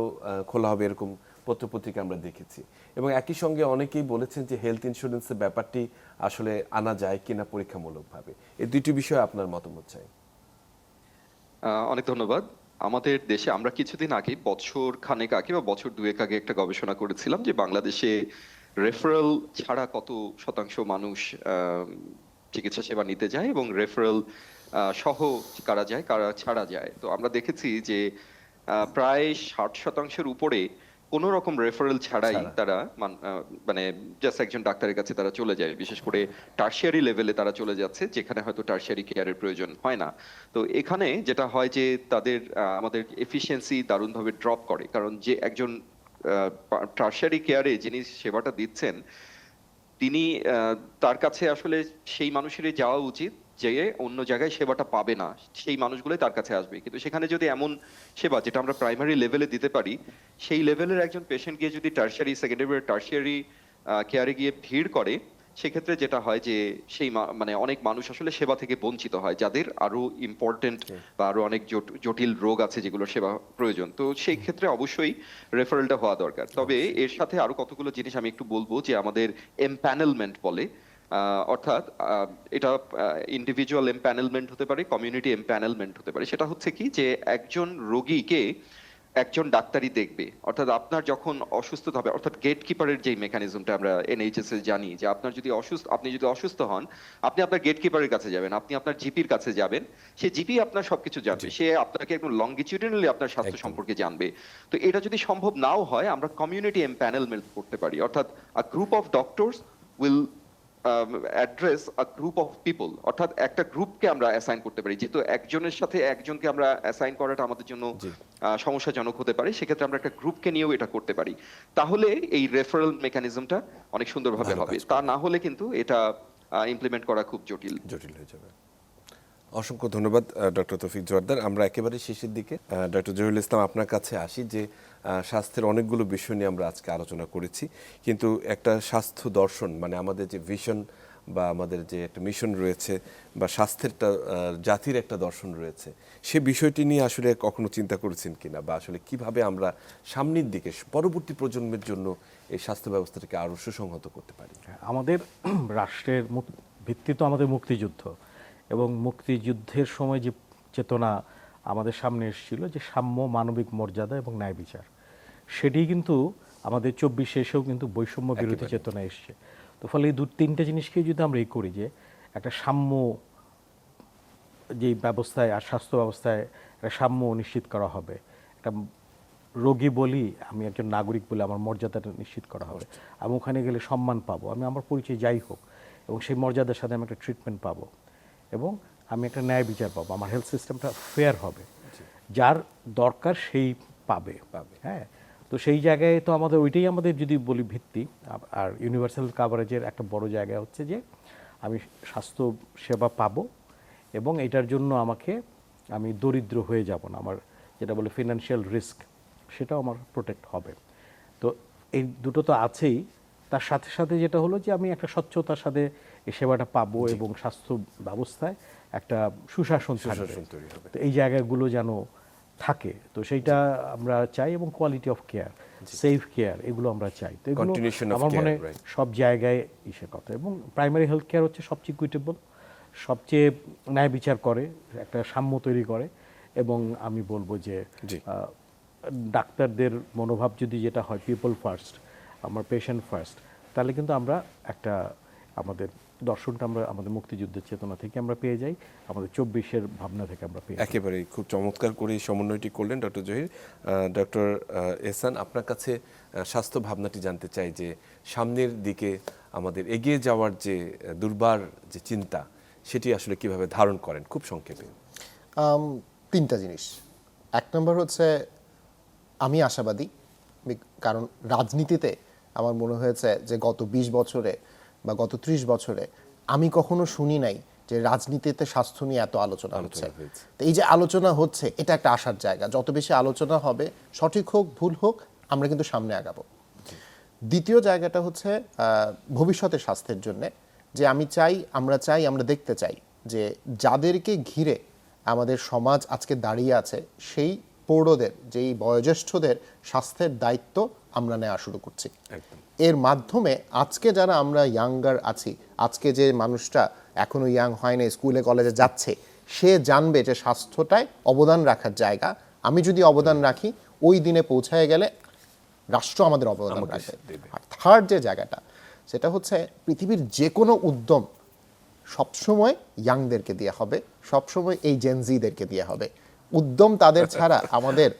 খোলা হবে এরকম পত্রপত্রিকা আমরা দেখেছি। এবং একই সঙ্গে অনেকেই বলেছেন যে হেলথ ইন্স্যুরেন্সের ব্যাপারটি আসলে আনা যায় কিনা পরীক্ষামূলকভাবে। এই 2টি বিষয়ে আপনার মতামত চাই। অনেক ধন্যবাদ। আমাদের দেশে আমরা কিছুদিন আগে, বছর খানেক আগে বা বছর 2 আগে একটা গবেষণা করেছিলাম যে বাংলাদেশে রেফারেল ছাড়া কত শতাংশ মানুষ চিকিৎসা সেবা নিতে যায় এবং রেফারেল সহ কারা যায় কারা ছাড়া যায়। তো আমরা দেখেছি যে প্রায় 60% উপরে কোন রকম রেফারেল ছাড়াই তারা মানে জাস্ট একজন ডাক্তারের কাছে তারা চলে যায়। বিশেষ করে টারশিয়ারি লেভেলে তারা চলে যাচ্ছে, যেখানে হয়তো টারশিয়ারি কেয়ারের প্রয়োজন হয় না। তো এখানে যেটা হয় যে তাদের আমাদের এফিসিয়েন্সি দারুণভাবে ড্রপ করে, কারণ যে একজন টারশিয়ারি কেয়ারে যিনি সেবাটা দিচ্ছেন তিনি তার কাছে আসলে সেই মানুষেরই যাওয়া উচিত যে অন্য জায়গায় সেবাটা পাবে না, সেই মানুষগুলোই তার কাছে আসবে। কিন্তু সেখানে যদি এমন সেবা যেটা আমরা প্রাইমারি লেভেলে দিতে পারি, সেই লেভেলের একজন পেশেন্ট গিয়ে যদি টারশিয়ারি, সেকেন্ডারি, টারশিয়ারি কেয়ারে গিয়ে ভিড় করে, সেক্ষেত্রে যেটা হয় যে সেই মানে অনেক মানুষ আসলে সেবা থেকে বঞ্চিত হয়, যাদের আরো ইম্পর্টেন্ট বা আরো অনেক জটিল রোগ আছে যেগুলোর সেবা প্রয়োজন। তো সেই ক্ষেত্রে অবশ্যই রেফারেলটা হওয়া দরকার। তবে এর সাথে আরো কতগুলো জিনিস আমি একটু বলবো যে আমাদের এমপ্যানেলমেন্ট বলে, অর্থাৎ এটা ইন্ডিভিজুয়াল এমপ্যানেলমেন্ট হতে পারে, কমিউনিটি এমপ্যানেলমেন্ট হতে পারে। সেটা হচ্ছে কি যে একজন রোগীকে একজন ডাক্তারই দেখবে, অর্থাৎ আপনার যখন অসুস্থ হবে, অর্থাৎ গেট কিপারের যে মেকানিজমটা আমরা এনএইচএস এ জানি যে আপনি যদি অসুস্থ হন, আপনি আপনার গেট কিপারের কাছে যাবেন, আপনি আপনার জিপির কাছে যাবেন, সেই জিপি আপনার সবকিছু জানবে, সে আপনাকে একদম লংগিটিউডিনালি আপনার স্বাস্থ্য সম্পর্কে জানবে। তো এটা যদি সম্ভব নাও হয়, আমরা কমিউনিটি এমপ্যানেলমেন্ট করতে পারি, অর্থাৎ a group of doctors will address a group of people, অর্থাৎ একটা গ্রুপকে আমরা অ্যাসাইন করতে পারি। যেহেতু একজনের সাথে একজনকে আমরা অ্যাসাইন করাটা আমাদের জন্য সমস্যাজনক হতে পারে, সেক্ষেত্রে আমরা একটা গ্রুপকে নিয়েও এটা করতে পারি। তাহলে এই রেফারেল মেকানিজমটা অনেক সুন্দরভাবে হবে। তা না হলে কিন্তু এটা ইমপ্লিমেন্ট করা খুব জটিল হয়ে যাবে। অসংখ্য ধন্যবাদ ডক্টর তৌফিক জোয়ারদার। আমরা একেবারে শেষের দিকে ডক্টর জহিরুল ইসলাম, আপনার কাছে আসি যে স্বাস্থ্যের অনেকগুলো বিষয় নিয়ে আমরা আজকে আলোচনা করেছি, কিন্তু একটা স্বাস্থ্য দর্শন মানে আমাদের যে ভিশন বা আমাদের যে একটা মিশন রয়েছে বা স্বাস্থ্যেরটা জাতির একটা দর্শন রয়েছে, সে বিষয়টি নিয়ে আসলে কখনো চিন্তা করেছেন কিনা, বা আসলে কিভাবে আমরা সামনের দিকে পরবর্তী প্রজন্মের জন্য এই স্বাস্থ্য ব্যবস্থাটাকে আরও সুসংহত করতে পারি? আমাদের রাষ্ট্রের ভিত্তি তো আমাদের মুক্তিযুদ্ধ, এবং মুক্তিযুদ্ধের সময় যে চেতনা আমাদের সামনে এসেছিল যে সাম্য, মানবিক মর্যাদা এবং ন্যায় বিচার, সেটি কিন্তু আমাদের 24 এসেও কিন্তু বৈষম্য বিরোধী চেতনা এসছে। তো ফলে এই 2-3টে জিনিসকে যদি আমরা করি, যে একটা সাম্য যেই ব্যবস্থায় আর স্বাস্থ্য ব্যবস্থায় একটা সাম্য নিশ্চিত করা হবে, একটা রোগী বলি, আমি একজন নাগরিক বলে আমার মর্যাদাটা নিশ্চিত করা হবে, আমি ওখানে গেলে সম্মান পাবো, আমি আমার পরিচয় যাই হোক এবং সেই মর্যাদার সাথে আমি একটা ট্রিটমেন্ট পাবো এবং আমি একটা ন্যায় বিচার পাবো, আমার হেলথ সিস্টেমটা ফেয়ার হবে, যার দরকার সেই পাবে। হ্যাঁ, তো সেই জায়গায় তো আমাদের ওইটাই আমাদের যদি বলি ভিত্তি। আর ইউনিভার্সাল কাভারেজের একটা বড় জায়গা হচ্ছে যে আমি স্বাস্থ্য সেবা পাবো এবং এটার জন্য আমি দরিদ্র হয়ে যাব না, আমার যেটা বলে ফিনান্সিয়াল রিস্ক সেটাও আমার প্রোটেক্ট হবে। তো এই দুটো তো আছেই, তার সাথে সাথে যেটা হলো যে আমি একটা স্বচ্ছতার সাথে এই সেবাটা পাবো এবং স্বাস্থ্য ব্যবস্থায় একটা সুশাসন তৈরি হবে। তো এই জায়গাগুলো যেন থাকে, তো সেইটা আমরা চাই এবং quality of care, safe care, এগুলো আমরা চাই। তো এগুলো Continuation of আমার মনে care, right. সব জায়গায় ইসের কথা। এবং প্রাইমারি হেলথ কেয়ার হচ্ছে সবচেয়ে ইকুইটেবল, সবচেয়ে ন্যায় বিচার করে, একটা সাম্য তৈরি করে এবং আমি বলবো যে জি। ডাক্তারদের মনোভাব যদি যেটা হয় পিপল ফার্স্ট, আমার পেশেন্ট ফার্স্ট, তাহলে কিন্তু আমরা একটা আমাদের দর্শনটা আমরা আমাদের মুক্তিযুদ্ধের চেতনা থেকে আমরা পেয়ে যাই, আমাদের 24-এর ভাবনা থেকে আমরা পেয়ে যাই। একেবারেই খুব চমৎকার করে এই সমন্বয়টি করলেন ডক্টর জহির। ডক্টর এহসান, আপনার কাছে স্বাস্থ্য ভাবনাটি জানতে চাই যে সামনের দিকে আমাদের এগিয়ে যাওয়ার যে দুর্বার যে চিন্তা, সেটি আসলে কিভাবে ধারণ করেন খুব সংক্ষেপে। তিনটা জিনিস। এক নম্বর হচ্ছে আমি আশাবাদী, কারণ রাজনীতিতে আমার মনে হয়েছে যে গত 20 বছরে বা গত 30 বছরে আমি কখনো শুনি নাই যে রাজনীতিতে স্বাস্থ্য নিয়ে এত আলোচনা হচ্ছে। তো এই যে আলোচনা হচ্ছে, এটা একটা আশার জায়গা। যত বেশি আলোচনা হবে, সঠিক হোক ভুল হোক, আমরা কিন্তু সামনে আগাবো। দ্বিতীয় জায়গাটা হচ্ছে ভবিষ্যতের স্বাস্থ্যের জন্য, যে আমরা দেখতে চাই যে যাদেরকে ঘিরে আমাদের সমাজ আজকে দাঁড়িয়ে আছে, সেই প্রৌঢ়দের, যেই বয়োজ্যেষ্ঠদের স্বাস্থ্যের দায়িত্ব আমরা নেওয়া শুরু করছি। এর মাধ্যমে আজকে যারা আমরা ইয়াঙ্গার আছি, আজকে যে মানুষটা এখনো ইয়াং হয় না, স্কুলে কলেজে যাচ্ছে, সে জানবে যে স্বাস্থ্যটায় অবদান রাখার জায়গা। আমি যদি অবদান রাখি, ওই দিনে পৌঁছায় গেলে রাষ্ট্র আমাদের অবদান রাখবে। আর থার্ড যে জায়গাটা, সেটা হচ্ছে পৃথিবীর যে কোনো উদ্যম সবসময় ইয়াংদেরকে দেওয়া হবে, সবসময় এই জেনজিদেরকে দেওয়া হবে। উদ্যম তাদের ছাড়া আমাদের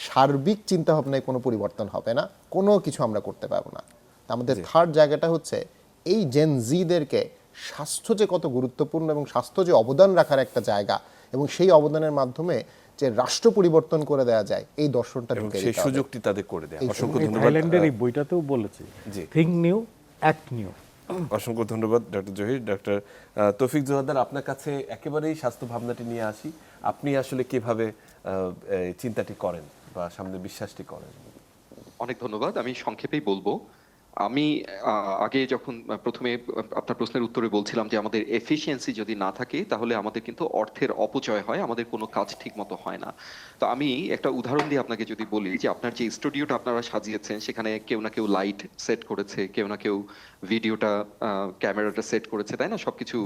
সার্বিক চিন্তাভাবনায় কোনো পরিবর্তন হবে না, কোনো কিছু আমরা করতে পারবো না। আমাদের থার্ড জায়গাটা হচ্ছে এই জেনজিদেরকে স্বাস্থ্য যে কত গুরুত্বপূর্ণ এবং স্বাস্থ্য যে অবদান রাখার একটা জায়গা, এবং সেই অবদানের মাধ্যমে যে রাষ্ট্র পরিবর্তন করে দেওয়া যায়, এই দর্শনটা এবং সেই সুযোগটি তাদের করে দেয়। অসংখ্য ধন্যবাদ। থাইল্যান্ডের এই বইটাতেও বলেছে, থিঙ্ক নিউ অ্যাক্ট নিউ। অসংখ্য ধন্যবাদ ডক্টর জহির। ডক্টর তৌফিক জোহারদার, আপনার কাছে একেবারেই স্বাস্থ্য ভাবনাটি নিয়ে আসি। আপনি আসলে কিভাবে চিন্তাটি করেন বা সামনে বিশ্বাসটি করেন? অনেক ধন্যবাদ। আমি সংক্ষেপেই বলবো। আমি আগে যখন প্রথমে আপনার প্রশ্নের উত্তরে বলছিলাম যে আমাদের এফিসিয়েন্সি যদি না থাকে, তাহলে আমাদের কিন্তু অর্থের অপচয় হয়, আমাদের কোনো কাজ ঠিক মতো হয় না। তো আমি একটা উদাহরণ দিয়ে আপনাকে যদি বলি যে আপনার যে স্টুডিওটা আপনারা সাজিয়েছেন, সেখানে কেউ না কেউ লাইট সেট করেছে, কেউ না কেউ ভিডিওটা ক্যামেরাটা সেট করেছে, তাই না? সবকিছু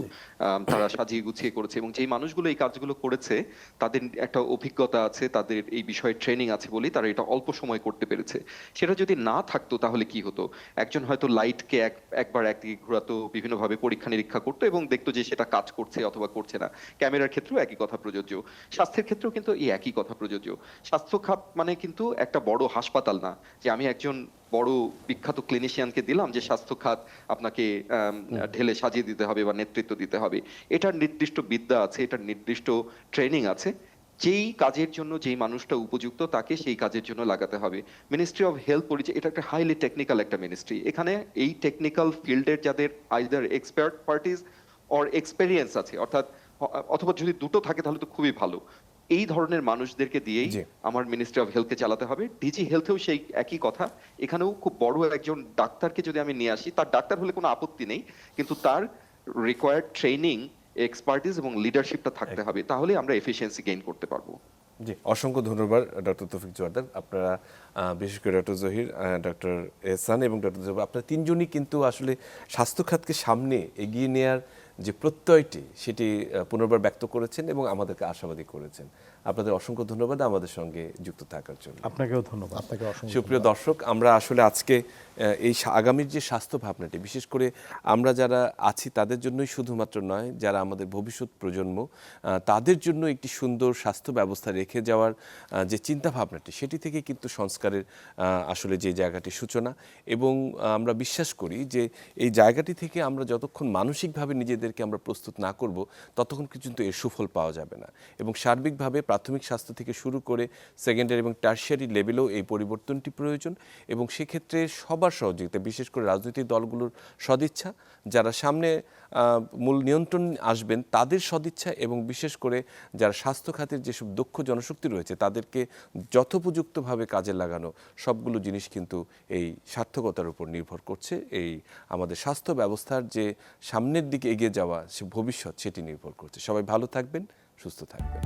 তারা সাজিয়ে গুছিয়ে করেছে, এবং যেই মানুষগুলো এই কাজগুলো করেছে তাদের একটা অভিজ্ঞতা আছে, তাদের এই বিষয়ে ট্রেনিং আছে বলেই তারা এটা অল্প সময় করতে পেরেছে। সেটা যদি না থাকতো তাহলে কি হতো? একজন হয়তো লাইটকে একবার একদিকে ঘোরাতো, বিভিন্নভাবে পরীক্ষা নিরীক্ষা করতো এবং দেখতো যে সেটা কাজ করছে অথবা করছে না। ক্যামেরার ক্ষেত্রেও একই কথা প্রযোজ্য, স্বাস্থ্যের ক্ষেত্রেও কিন্তু এই একই কথা প্রযোজ্য। স্বাস্থ্য খাত মানে কিন্তু একটা বড় হাসপাতাল না, যে আমি একজন বড় বিখ্যাত ক্লিনিশিয়ানকে দিলাম যে স্বাস্থ্য খাত আপনাকে ঢেলে সাজিয়ে দিতে হবে বা নেতৃত্ব দিতে হবে। এটার নির্দিষ্ট বিদ্যা আছে, এটার নির্দিষ্ট ট্রেনিং আছে। যেই কাজের জন্য যেই মানুষটা উপযুক্ত, তাকে সেই কাজের জন্য লাগাতে হবে। মিনিস্ট্রি অফ হেলথ পরিচয়, এটা একটা হাইলি টেকনিক্যাল একটা মিনিস্ট্রি। এখানে এই টেকনিক্যাল ফিল্ডের যাদের either expert parties or experience আছে, অথবা যদি দুটো থাকে তাহলে তো খুবই ভালো, এই ধরনের মানুষদেরকে দিয়েই আমার মিনিস্ট্রি অফ হেলথকে চালাতে হবে। ডিজি হেলথেও সেই একই কথা। এখানেও খুব বড় একজন ডাক্তারকে যদি আমি নিয়ে আসি, তার ডাক্তার হলে কোনো আপত্তি নেই, কিন্তু তার রিকোয়ার্ড ট্রেনিং, এক্সপার্টিস এবং লিডারশিপটা থাকতে হবে, তাহলে আমরা এফিসিয়েন্সি গেইন করতে পারবো। জি, অসংখ্য ধন্যবাদ ডক্টর তৌফিক জোহারদার। আপনারা বিশেষ করে ডক্টর জহির, ডক্টর এহসান এবং ডক্টর জহির, আপনারা তিনজনই কিন্তু আসলে স্বাস্থ্য খাতকে সামনে এগিয়ে নেয়ার যে প্রত্যয়টি, সেটি পুনর্বার ব্যক্ত করেছেন এবং আমাদেরকে আশাবাদী করেছেন। আপনাদের অসংখ্য ধন্যবাদ আমাদের সঙ্গে যুক্ত থাকার জন্য। আপনাকেও ধন্যবাদ। আপনাকে অসংখ্য সুপ্রিয় দর্শক, আমরা আসলে আজকে এই আগামীর যে স্বাস্থ্য ভাবনাটি, বিশেষ করে আমরা যারা আছি তাদের জন্যই শুধুমাত্র নয়, যারা আমাদের ভবিষ্যৎ প্রজন্ম তাদের জন্য একটি সুন্দর স্বাস্থ্য ব্যবস্থা রেখে যাওয়ার যে চিন্তা ভাবনাটি, সেটি থেকে কিন্তু সংস্কারের আসলে যে জায়গাটি সূচনা। এবং আমরা বিশ্বাস করি যে এই জায়গাটি থেকে আমরা যতক্ষণ মানসিকভাবে নিজেদেরকে আমরা প্রস্তুত না করব, ততক্ষণ কিন্তু এর সুফল পাওয়া যাবে না। এবং সার্বিকভাবে প্রাথমিক স্বাস্থ্য থেকে শুরু করে সেকেন্ডারি এবং টারশিয়ারি লেভেলেও এই পরিবর্তনটি প্রয়োজন। এবং সেক্ষেত্রে সবার সহযোগিতা, বিশেষ করে রাজনৈতিক দলগুলোর সদিচ্ছা, যারা সামনে মূল নিয়ন্ত্রণ আসবেন তাদের সদিচ্ছা, এবং বিশেষ করে যারা স্বাস্থ্য খাতের যেসব দক্ষ জনশক্তি রয়েছে তাদেরকে যথোপযুক্তভাবে কাজে লাগানো, সবগুলো জিনিস কিন্তু এই সার্থকতার উপর নির্ভর করছে। এই আমাদের স্বাস্থ্য ব্যবস্থার যে সামনের দিকে এগিয়ে যাওয়া, সে ভবিষ্যৎ, সেটি নির্ভর করছে। সবাই ভালো থাকবেন, সুস্থ থাকবেন।